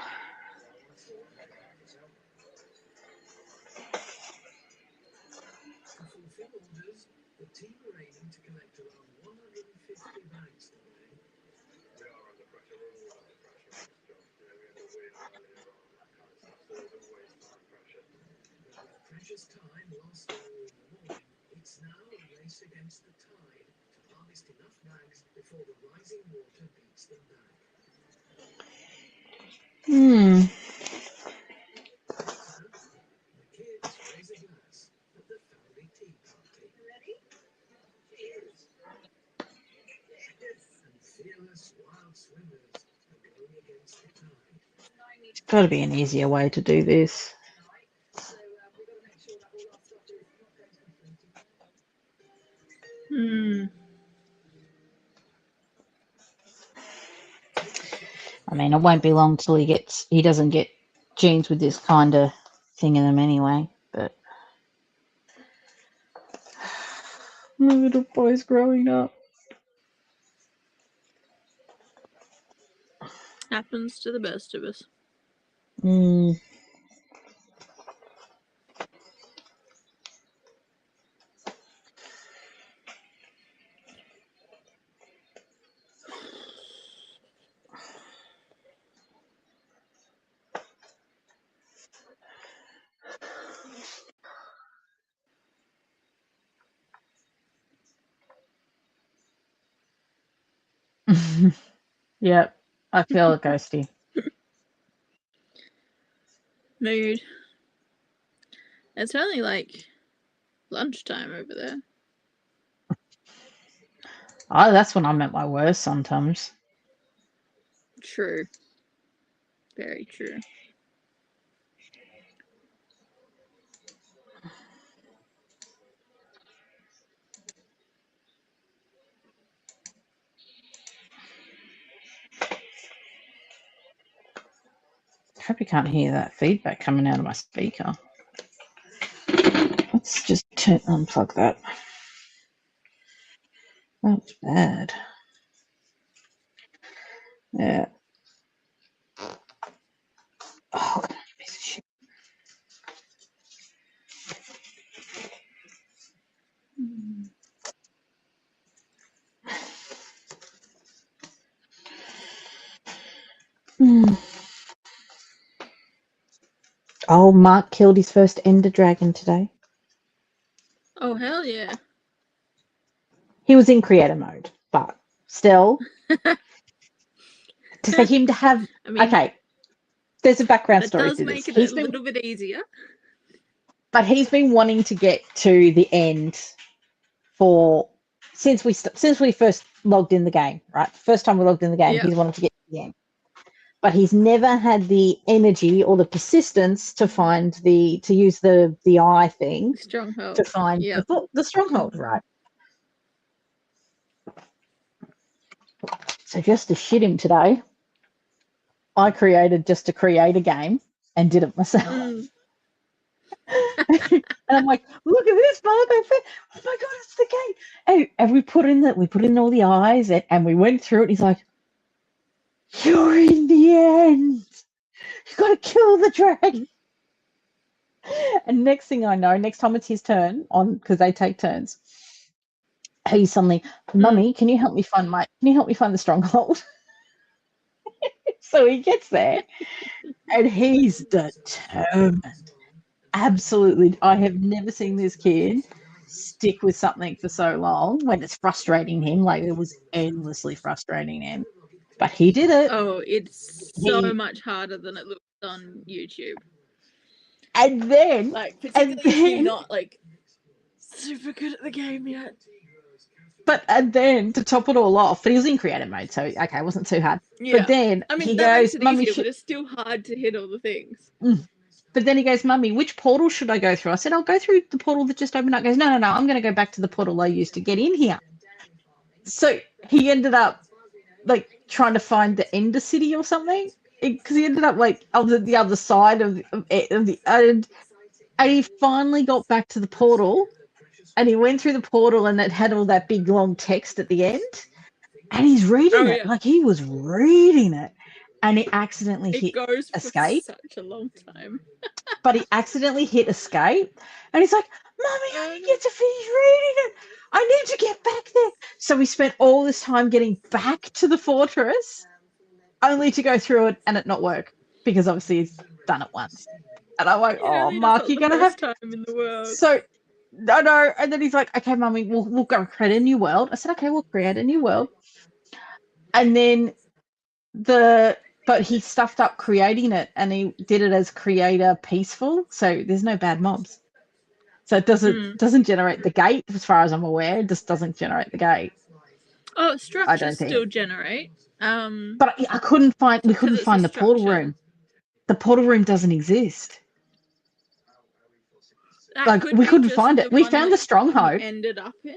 Got to be an easier way to do this. I mean, it won't be long till he doesn't get jeans with this kind of thing in them anyway. But my little boy's growing up. Happens to the best of us. Yep, I feel it, Ghosty. Mood. It's only like lunchtime over there. Oh, that's when I'm at my worst sometimes. True. Very true. I hope you can't hear that feedback coming out of my speaker. Let's just unplug that. That was bad. Yeah. Oh, piece of shit. Oh, Mark killed his first Ender Dragon today. Oh, hell yeah. he was in creator mode, but still, for him to have, I mean, okay, there's a background that story does to make this. it a little bit easier. But he's been wanting to get to the end since we first logged in the game, right? First time we logged in the game, he's wanted to get to the end. But he's never had the energy or the persistence to use the eye thing Stronghold. to find the stronghold, right? So just to shit him today, I created just to create a game and did it myself. And I'm like, look at this, Mother. Oh my god, it's the game. And we put in all the eyes and we went through it. He's like, you're in the end. You got to kill the dragon. And next thing I know, next time it's his turn because they take turns, he's suddenly, Mummy, can you help me find the stronghold? So he gets there and he's determined. Absolutely. I have never seen this kid stick with something for so long when it's frustrating him. Like, it was endlessly frustrating him. But he did it. Oh, it's so much harder than it looks on YouTube. And then, like, particularly if you're not like super good at the game yet. And then to top it all off, but he was in creative mode, so okay, it wasn't too hard. Yeah. But then I mean, he that goes, makes it Mummy, easier, but it's still hard to hit all the things. But then he goes, Mummy, which portal should I go through? I said, I'll go through the portal that just opened up. He goes, no, I'm going to go back to the portal I used to get in here. So he ended up like trying to find the Ender City or something, because he ended up like on the other side of the and he finally got back to the portal, and he went through the portal, and it had all that big long text at the end, and he's reading it like he was reading it, and he accidentally hit escape. For such a long time. But he accidentally hit escape, and he's like, Mummy, I didn't get to finish reading it. I need to get back there. So we spent all this time getting back to the fortress, only to go through it and it not work, because obviously he's done it once. And I'm like, oh, Mark, you're going to have time in the world. So, no. And then he's like, okay, Mummy, we'll go create a new world. I said, okay, we'll create a new world. And then but he stuffed up creating it, and he did it as creator peaceful, so there's no bad mobs. So it doesn't generate the gate, as far as I'm aware. It just doesn't generate the gate. Oh, structures still generate. But we couldn't find the portal room. The portal room doesn't exist. We couldn't find it. We found the stronghold. Ended up in.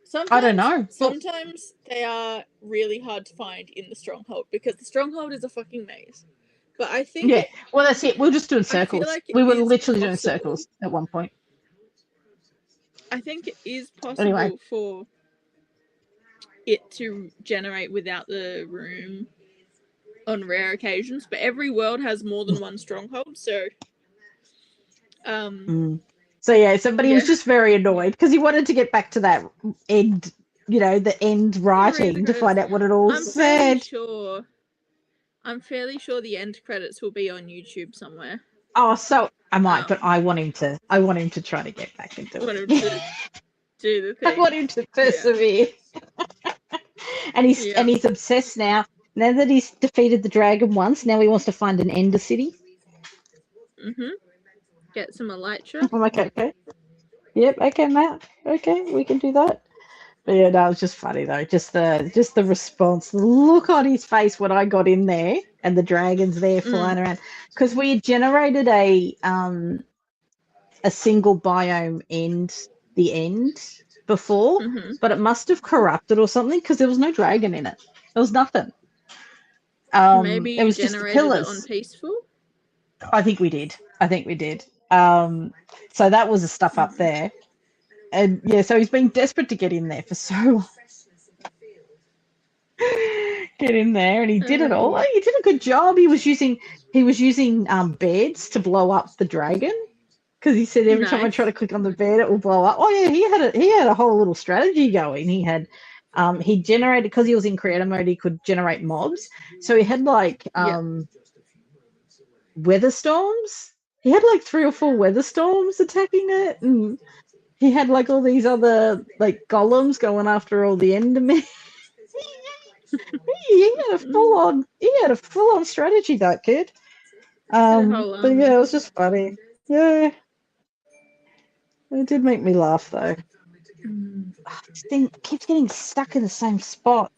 Sometimes, I don't know. Sometimes they are really hard to find in the stronghold, because the stronghold is a fucking maze. But I think well, that's it. We were just doing circles. We were literally doing possible. circles at one point. I think it is possible for it to generate without the room on rare occasions, but every world has more than one stronghold, so but he was just very annoyed because he wanted to get back to that end, the end writing to find out what it all said. I'm fairly sure the end credits will be on YouTube somewhere. Oh, so I might, but I want him to try to get back into it. Do the thing. I want him to persevere. And he's obsessed now. Now that he's defeated the dragon once, now he wants to find an Ender City. Get some elytra. I'm like, okay. Yep, okay, Matt. Okay, we can do that. But yeah, no, it was just funny though. Just the response, the look on his face when I got in there and the dragons there flying around. Because we had generated a single biome the end before, but it must have corrupted or something, because there was no dragon in it. There was nothing. Maybe you it was generated just the pillars. It on peaceful? I think we did. So that was the stuff up there. And yeah, so he's been desperate to get in there for so long. Get in there, and he did it all. He did a good job. He was using beds to blow up the dragon, because he said every time I try to click on the bed, it will blow up. Oh yeah, he had a whole little strategy going. He had he generated, because he was in creator mode, he could generate mobs. So he had like weather storms. He had like 3 or 4 weather storms attacking it, and he had like all these other like golems going after all the endermen. he had a full on strategy, that kid. But yeah, it was just funny. Yeah, it did make me laugh though. This thing keeps getting stuck in the same spot.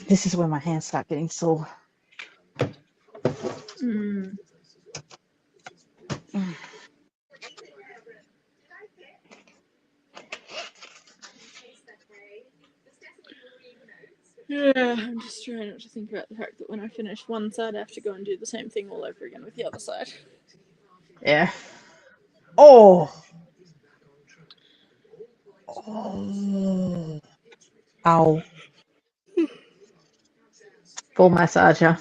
This is where my hands start getting sore. Yeah, I'm just trying not to think about the fact that when I finish one side, I have to go and do the same thing all over again with the other side. Yeah. Oh. Oh. Ow. Full massager.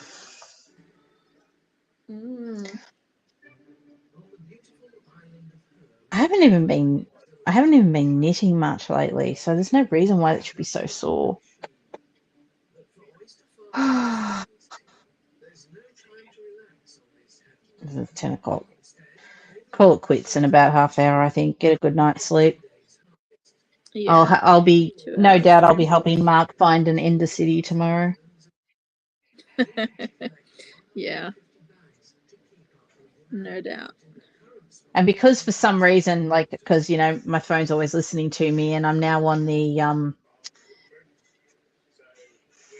I haven't even been knitting much lately, so there's no reason why it should be so sore. It's 10 o'clock. Call it quits in about half hour, I think. Get a good night's sleep. Yeah. I'll be, no doubt, I'll be helping Mark find an Ender City tomorrow. Yeah. No doubt. And because for some reason, like, because, you know, my phone's always listening to me, and I'm now on the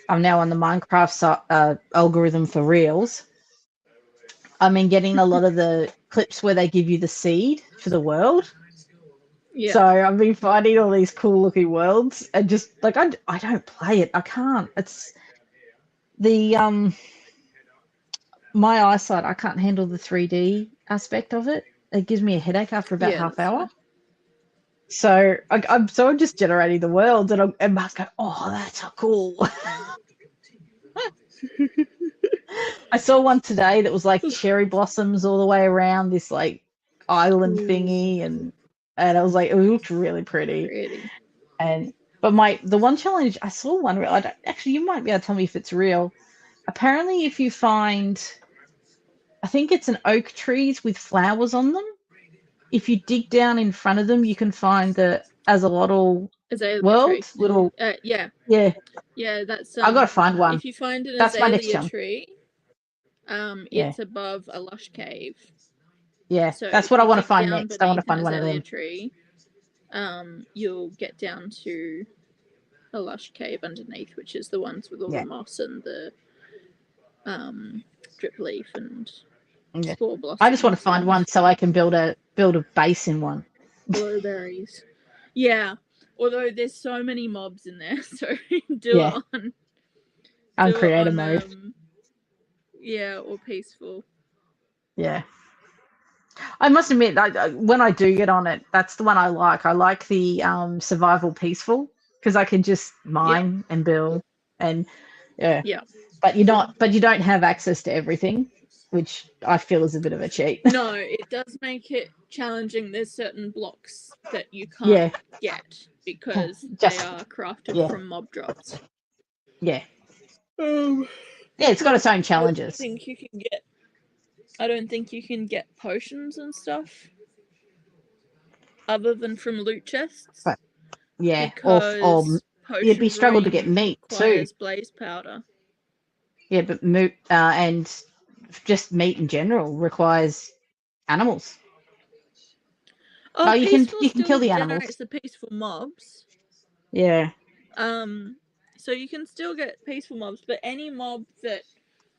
Minecraft algorithm for Reels. I mean, getting a lot of the clips where they give you the seed for the world. Yeah. So I've been finding all these cool looking worlds, and just like I don't play it. I can't. It's the my eyesight. I can't handle the 3D aspect of it. It gives me a headache after about half hour. Fine. So I'm just generating the worlds, and Mark's go, oh, that's so cool. I saw one today that was like cherry blossoms all the way around this like island thingy, and I was like, it looked really pretty. But the one challenge, I saw one real. Actually, you might be able to tell me if it's real. Apparently, if you find, I think it's an oak trees with flowers on them. If you dig down in front of them, you can find the azalotl world. Little, yeah. That's. I gotta find one. If you find an azalea tree, it's above a lush cave. Yeah, so that's what I want to find next. I want to find one of them. Tree, you'll get down to a lush cave underneath, which is the ones with all the moss and the drip leaf and spore blossom. I just want to find one so I can build a base in one. Glowberries. Yeah. Although there's so many mobs in there, so do it on creative mode. Or peaceful. Yeah. I must admit, when I do get on it, that's the one I like. I like the survival peaceful, because I can just mine and build, and But you don't have access to everything, which I feel is a bit of a cheat. No, it does make it challenging. There's certain blocks that you can't get because they are crafted from mob drops. Yeah. It's got its own challenges. I don't think you can get potions and stuff other than from loot chests. But, or it'd be struggle to get meat too. Blaze powder. Yeah, but and just meat in general requires animals. Oh, you can kill the animals. It's the peaceful mobs. Yeah. So you can still get peaceful mobs, but any mob that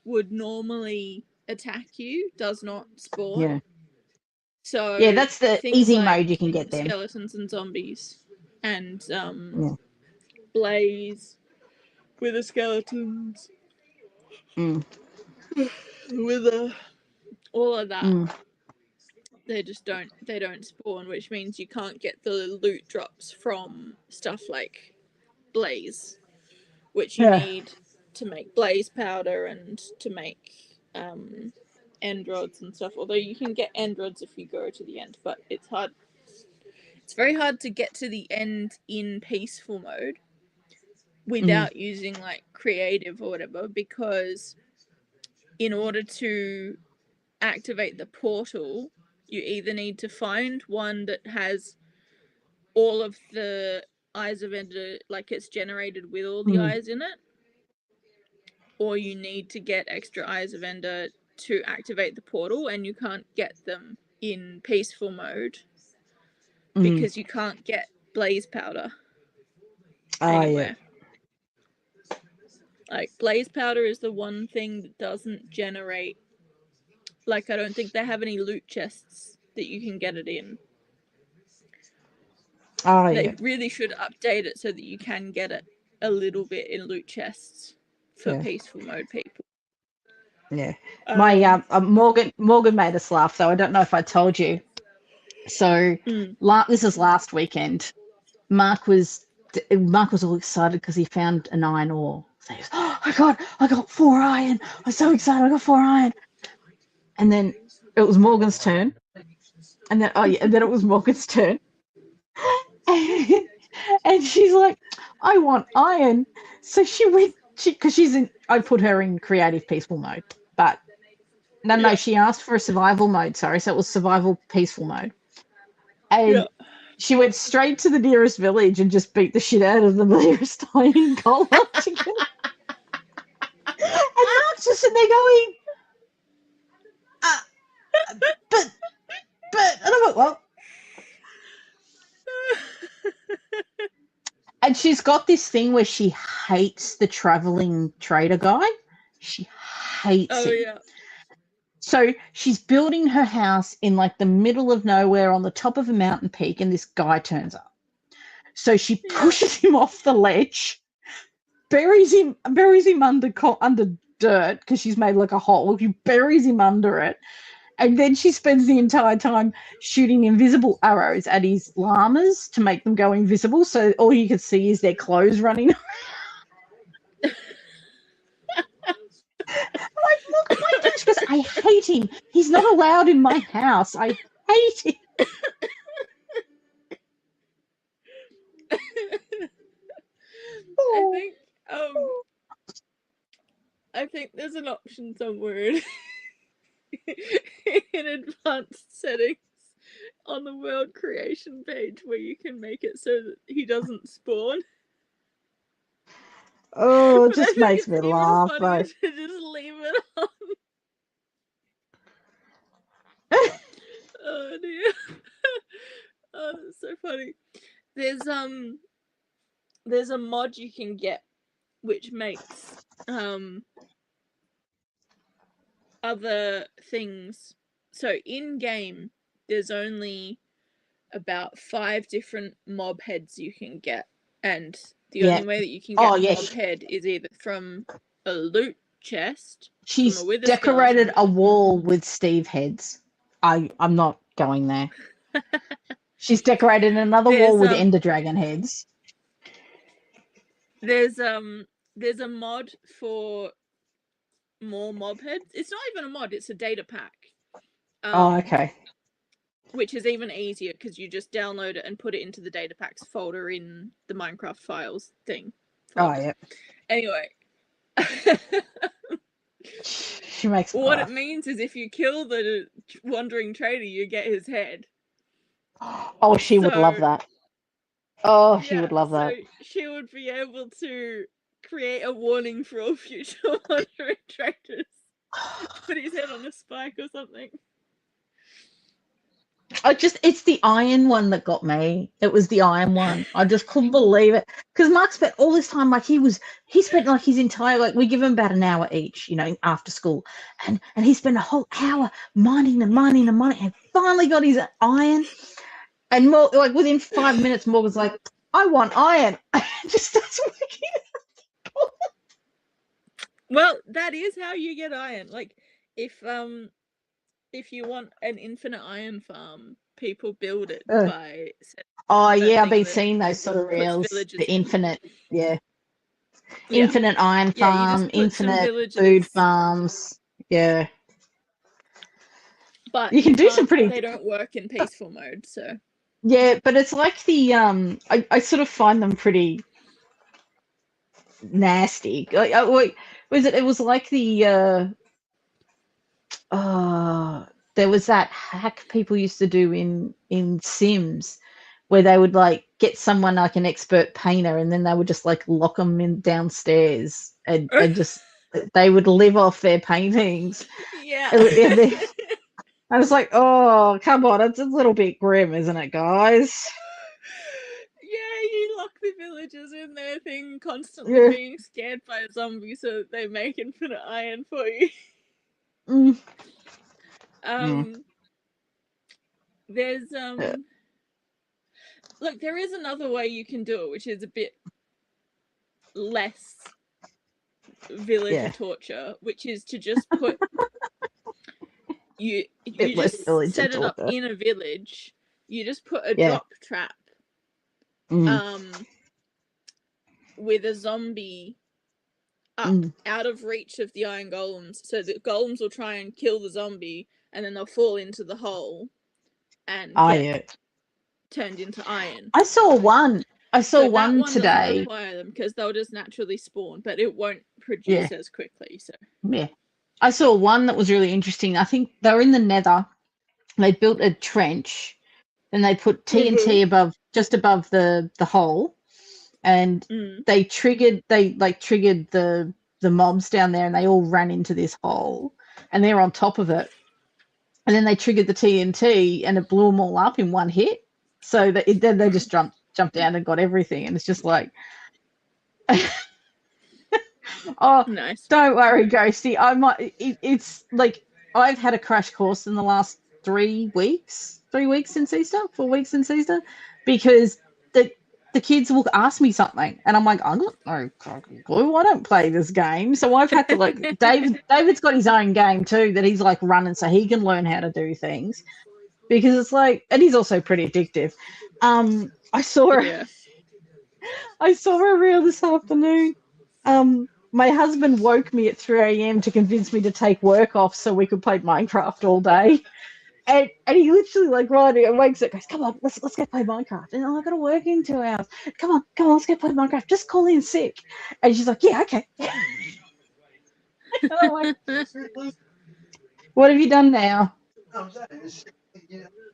would normally attack you does not spawn. Yeah. So that's the easy mode you can get them. Skeletons and zombies, and Blaze with the skeletons. With all of that. They just don't spawn, which means you can't get the loot drops from stuff like Blaze, which you need to make blaze powder and to make end rods and stuff. Although you can get end rods if you go to the end, but it's hard. It's very hard to get to the end in peaceful mode without using like creative or whatever, because in order to activate the portal, you either need to find one that has all of the eyes of Ender, like it's generated with all the eyes in it, or you need to get extra eyes of Ender to activate the portal, and you can't get them in peaceful mode because you can't get blaze powder anywhere. Like, blaze powder is the one thing that doesn't generate, like, I don't think they have any loot chests that you can get it in. They really should update it so that you can get it a little bit in loot chests for peaceful mode people. Yeah. My Morgan made us laugh, though. I don't know if I told you. So this is last weekend. Mark was all excited because he found an iron ore. So he was, oh, I got 4 iron. I'm so excited. I got 4 iron. And then it was Morgan's turn. And then it was Morgan's turn. And she's like, I want iron. So I put her in creative peaceful mode. But no, she asked for a survival mode, sorry. So it was survival peaceful mode. And she went straight to the nearest village and just beat the shit out of the nearest iron golem to get it. And Mark's just sitting there going, but, and I'm like, well. And she's got this thing where she hates the traveling trader guy. She hates him. Yeah. So she's building her house in like the middle of nowhere on the top of a mountain peak, and this guy turns up. So she pushes him off the ledge, buries him under dirt because she's made like a hole. She buries him under it, and then she spends the entire time shooting invisible arrows at his llamas to make them go invisible. So all you can see is their clothes running. Look, why don't you? Because I hate him. He's not allowed in my house. I hate him. I think there's an option somewhere in advanced settings on the world creation page where you can make it so that he doesn't spawn. Oh, it just makes me laugh, though. To just leave it on. Oh dear. Oh, that's so funny. There's a mod you can get which makes other things. So in game there's only about 5 different mob heads you can get, and the only way that you can get a mob head is either from a loot chest. She's decorated a wall with Steve heads. I'm not going there. She's decorated another wall with Ender Dragon heads. There's a mod for more mob heads. It's not even a mod, it's a data pack. Okay. Which is even easier because you just download it and put it into the data packs folder in the Minecraft files thing. Yeah. Anyway. She makes what it means is if you kill the wandering trader, you get his head. Oh, she would love that. Oh, she would love that. So she would be able to create a warning for all future wandering traders. Put his head on a spike or something. It's the iron one that got me. It was the iron one. I just couldn't believe it. Because Mark spent all this time, like he spent like his entire, like we give him about an hour each, after school. And he spent a whole hour mining and finally got his iron. And more, like within 5 minutes, Morgan's like, I want iron. Just starts working. Well, that is how you get iron. Like if you want an infinite iron farm, people build it by... I've been seeing those sort of reels. The infinite, infinite iron farm, infinite food farms. Yeah. But you can do some pretty... They don't work in peaceful mode, so... Yeah, but it's like the... I sort of find them pretty nasty. It was like the... there was that hack people used to do in Sims, where they would like get someone like an expert painter, and then they would just like lock them in downstairs, and just they would live off their paintings. Yeah. I was like, oh, come on, it's a little bit grim, isn't it, guys? Yeah, you lock the villagers in their thing, constantly being scared by a zombie, so that they make infinite iron for you. There's look, there is another way you can do it, which is a bit less villager torture, which is to just put you just set it up in a village. You just put a drop trap with a zombie up out of reach of the iron golems, so the golems will try and kill the zombie, and then they'll fall into the hole and get turned into iron. I saw one one today. doesn't require them because they'll just naturally spawn, but it won't produce as quickly. So I saw one that was really interesting. I think they were in the Nether. They built a trench, and they put TNT just above the hole, and they triggered the mobs down there, and they all ran into this hole, and they're on top of it, and then they triggered the TNT, and it blew them all up in one hit. So then they just jumped down and got everything, and it's just like, oh, nice. Don't worry, Ghosty. It's like I've had a crash course in the last 3 weeks. 3 weeks since Easter, 4 weeks since Easter, because the kids will ask me something, and I'm like, I got no clue. I don't play this game, so I've had to like David's got his own game too that he's like running so he can learn how to do things, because it's like, and he's also pretty addictive. I saw a reel this afternoon. My husband woke me at 3 a.m. to convince me to take work off so we could play Minecraft all day. And he literally like wakes up, goes, come on, let's go play Minecraft. And I've got to work in 2 hours. Come on, let's go play Minecraft. Just call in sick. And she's like, yeah, okay. And I'm like, what have you done now?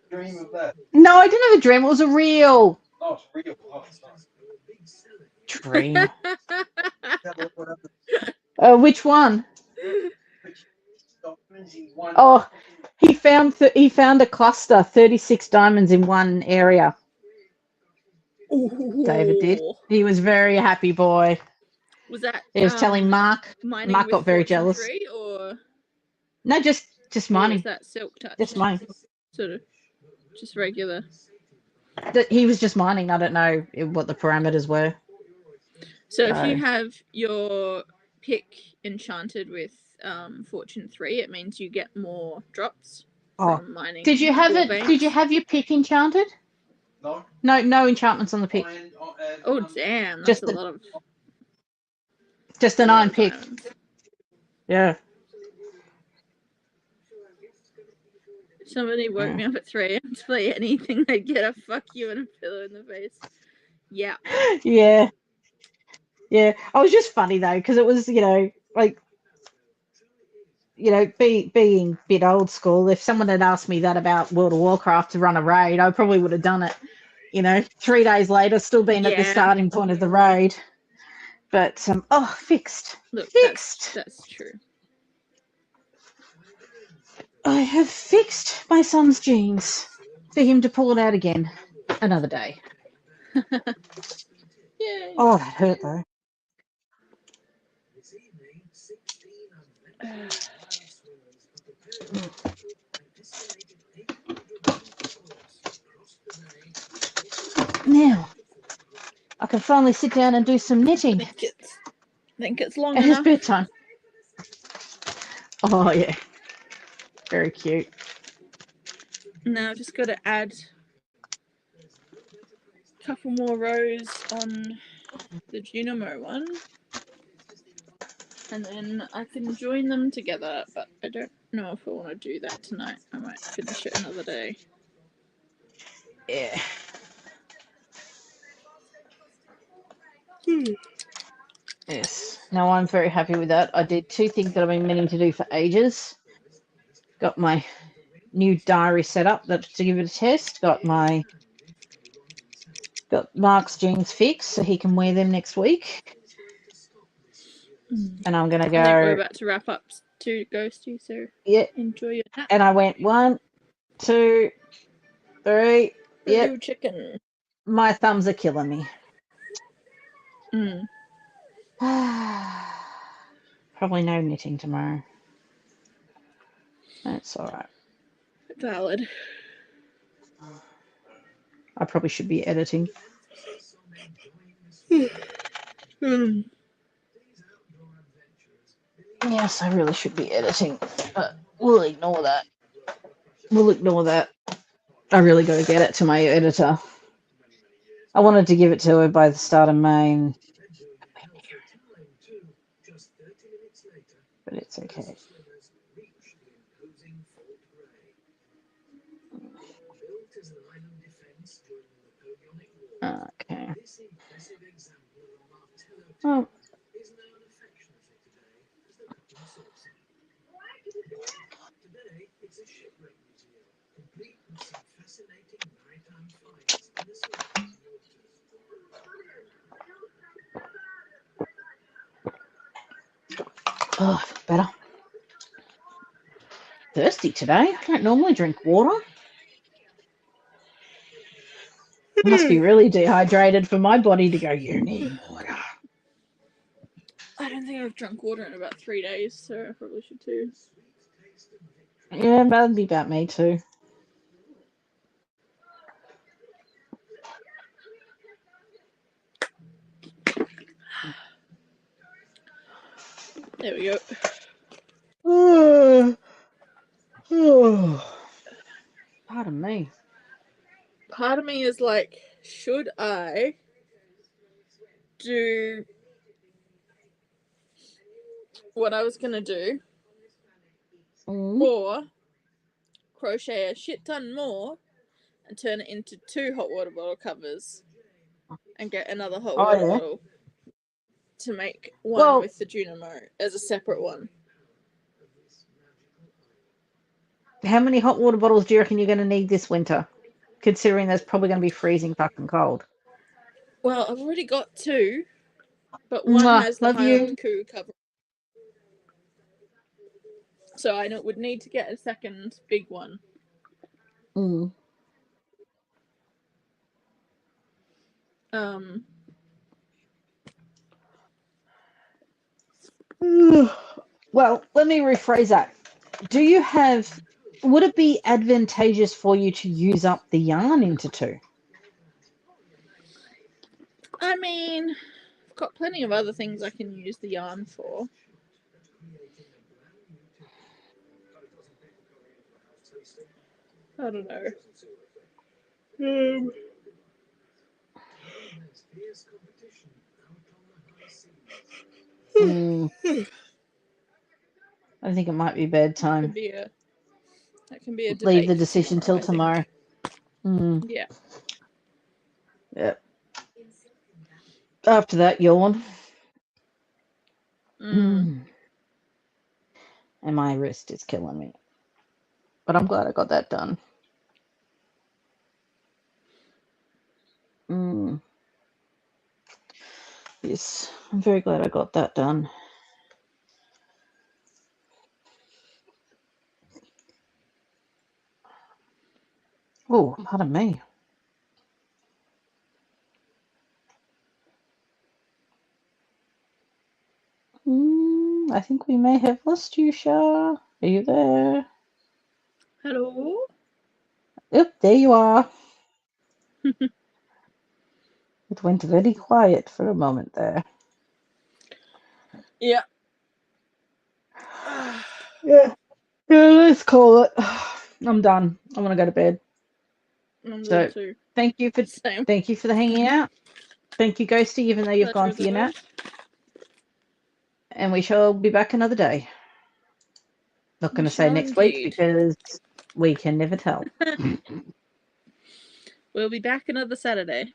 Dream of that. No, I didn't have a dream. It was a real. Oh, it's real. Oh, dream. Which one? Oh, he found a cluster, 36 diamonds in one area. Ooh. David did. He was very happy boy. Was that? He was telling Mark. Mark got very jealous. Or no, just mining. Was that silk touch? Just mining. Sort of, just regular. He was just mining. I don't know what the parameters were. So if you have your pick enchanted with Fortune 3, it means you get more drops from mining. Did you have it? Did you have your pick enchanted? No. No enchantments on the pick. Oh damn! That's just a lot of. Just an iron pick. Yeah. If somebody woke me up at 3 a.m. to play anything, they'd get a fuck you and a pillow in the face. Yeah. Yeah. Yeah. I was just funny though, because it was, like, being a bit old school. If someone had asked me that about World of Warcraft to run a raid, I probably would have done it. 3 days later, still being at the starting point of the raid. But fixed. Look, fixed. That's true. I have fixed my son's jeans for him to pull it out again another day. Yay. Oh, that hurt though. Now, I can finally sit down and do some knitting. I think it's long enough. It's bedtime. Oh, yeah. Very cute. Now I've just got to add a couple more rows on the Junimo one. And then I can join them together, but I don't know if I want to do that tonight. I might finish it another day. Yeah. Yes. No, I'm very happy with that. I did 2 things that I've been meaning to do for ages. Got my new diary set up to give it a test. Got Mark's jeans fixed so he can wear them next week. And I'm gonna go. I think we're about to wrap up to Ghosty, so yeah. Enjoy your nap. And I went 1, 2, 3. Yep. Blue chicken. My thumbs are killing me. Probably no knitting tomorrow. That's all right. Valid. I probably should be editing. Yes, I really should be editing, but we'll ignore that. I really got to get it to my editor. I wanted to give it to her by the start of May, but it's okay. Okay. Oh. Oh, I feel better. Thirsty today. I don't normally drink water. Must be really dehydrated for my body to go, you need water. I don't think I've drunk water in about 3 days, so I probably should too. Yeah, that'd be about me too. There we go. Pardon me. Part of me is like, should I do what I was going to do? Or crochet a shit ton more and turn it into 2 hot water bottle covers and get another hot water bottle to make one with the Junimo as a separate one. How many hot water bottles do you reckon you're going to need this winter? Considering there's probably going to be freezing fucking cold. Well, I've already got 2, but one has the Highland Coup cover. So I would need to get a second big one. Well, let me rephrase that. Would it be advantageous for you to use up the yarn into 2? I mean, I've got plenty of other things I can use the yarn for. I don't know. I think it might be bedtime. That can be a debate. Leave the decision till tomorrow. Yeah. Yep. After that, yawn. And my wrist is killing me. But I'm glad I got that done. Yes, I'm very glad I got that done. Oh, pardon me. I think we may have lost you, Shah. Are you there? Hello? Yep, there you are. It went very quiet for a moment there. Yeah. Yeah, let's call it. I'm done. I want to go to bed. I'm So, too. thank you for the hanging out. Thank you, Ghosty, even though you've gone for your nap. And we shall be back another day. Not going to say next week because we can never tell. We'll be back another Saturday.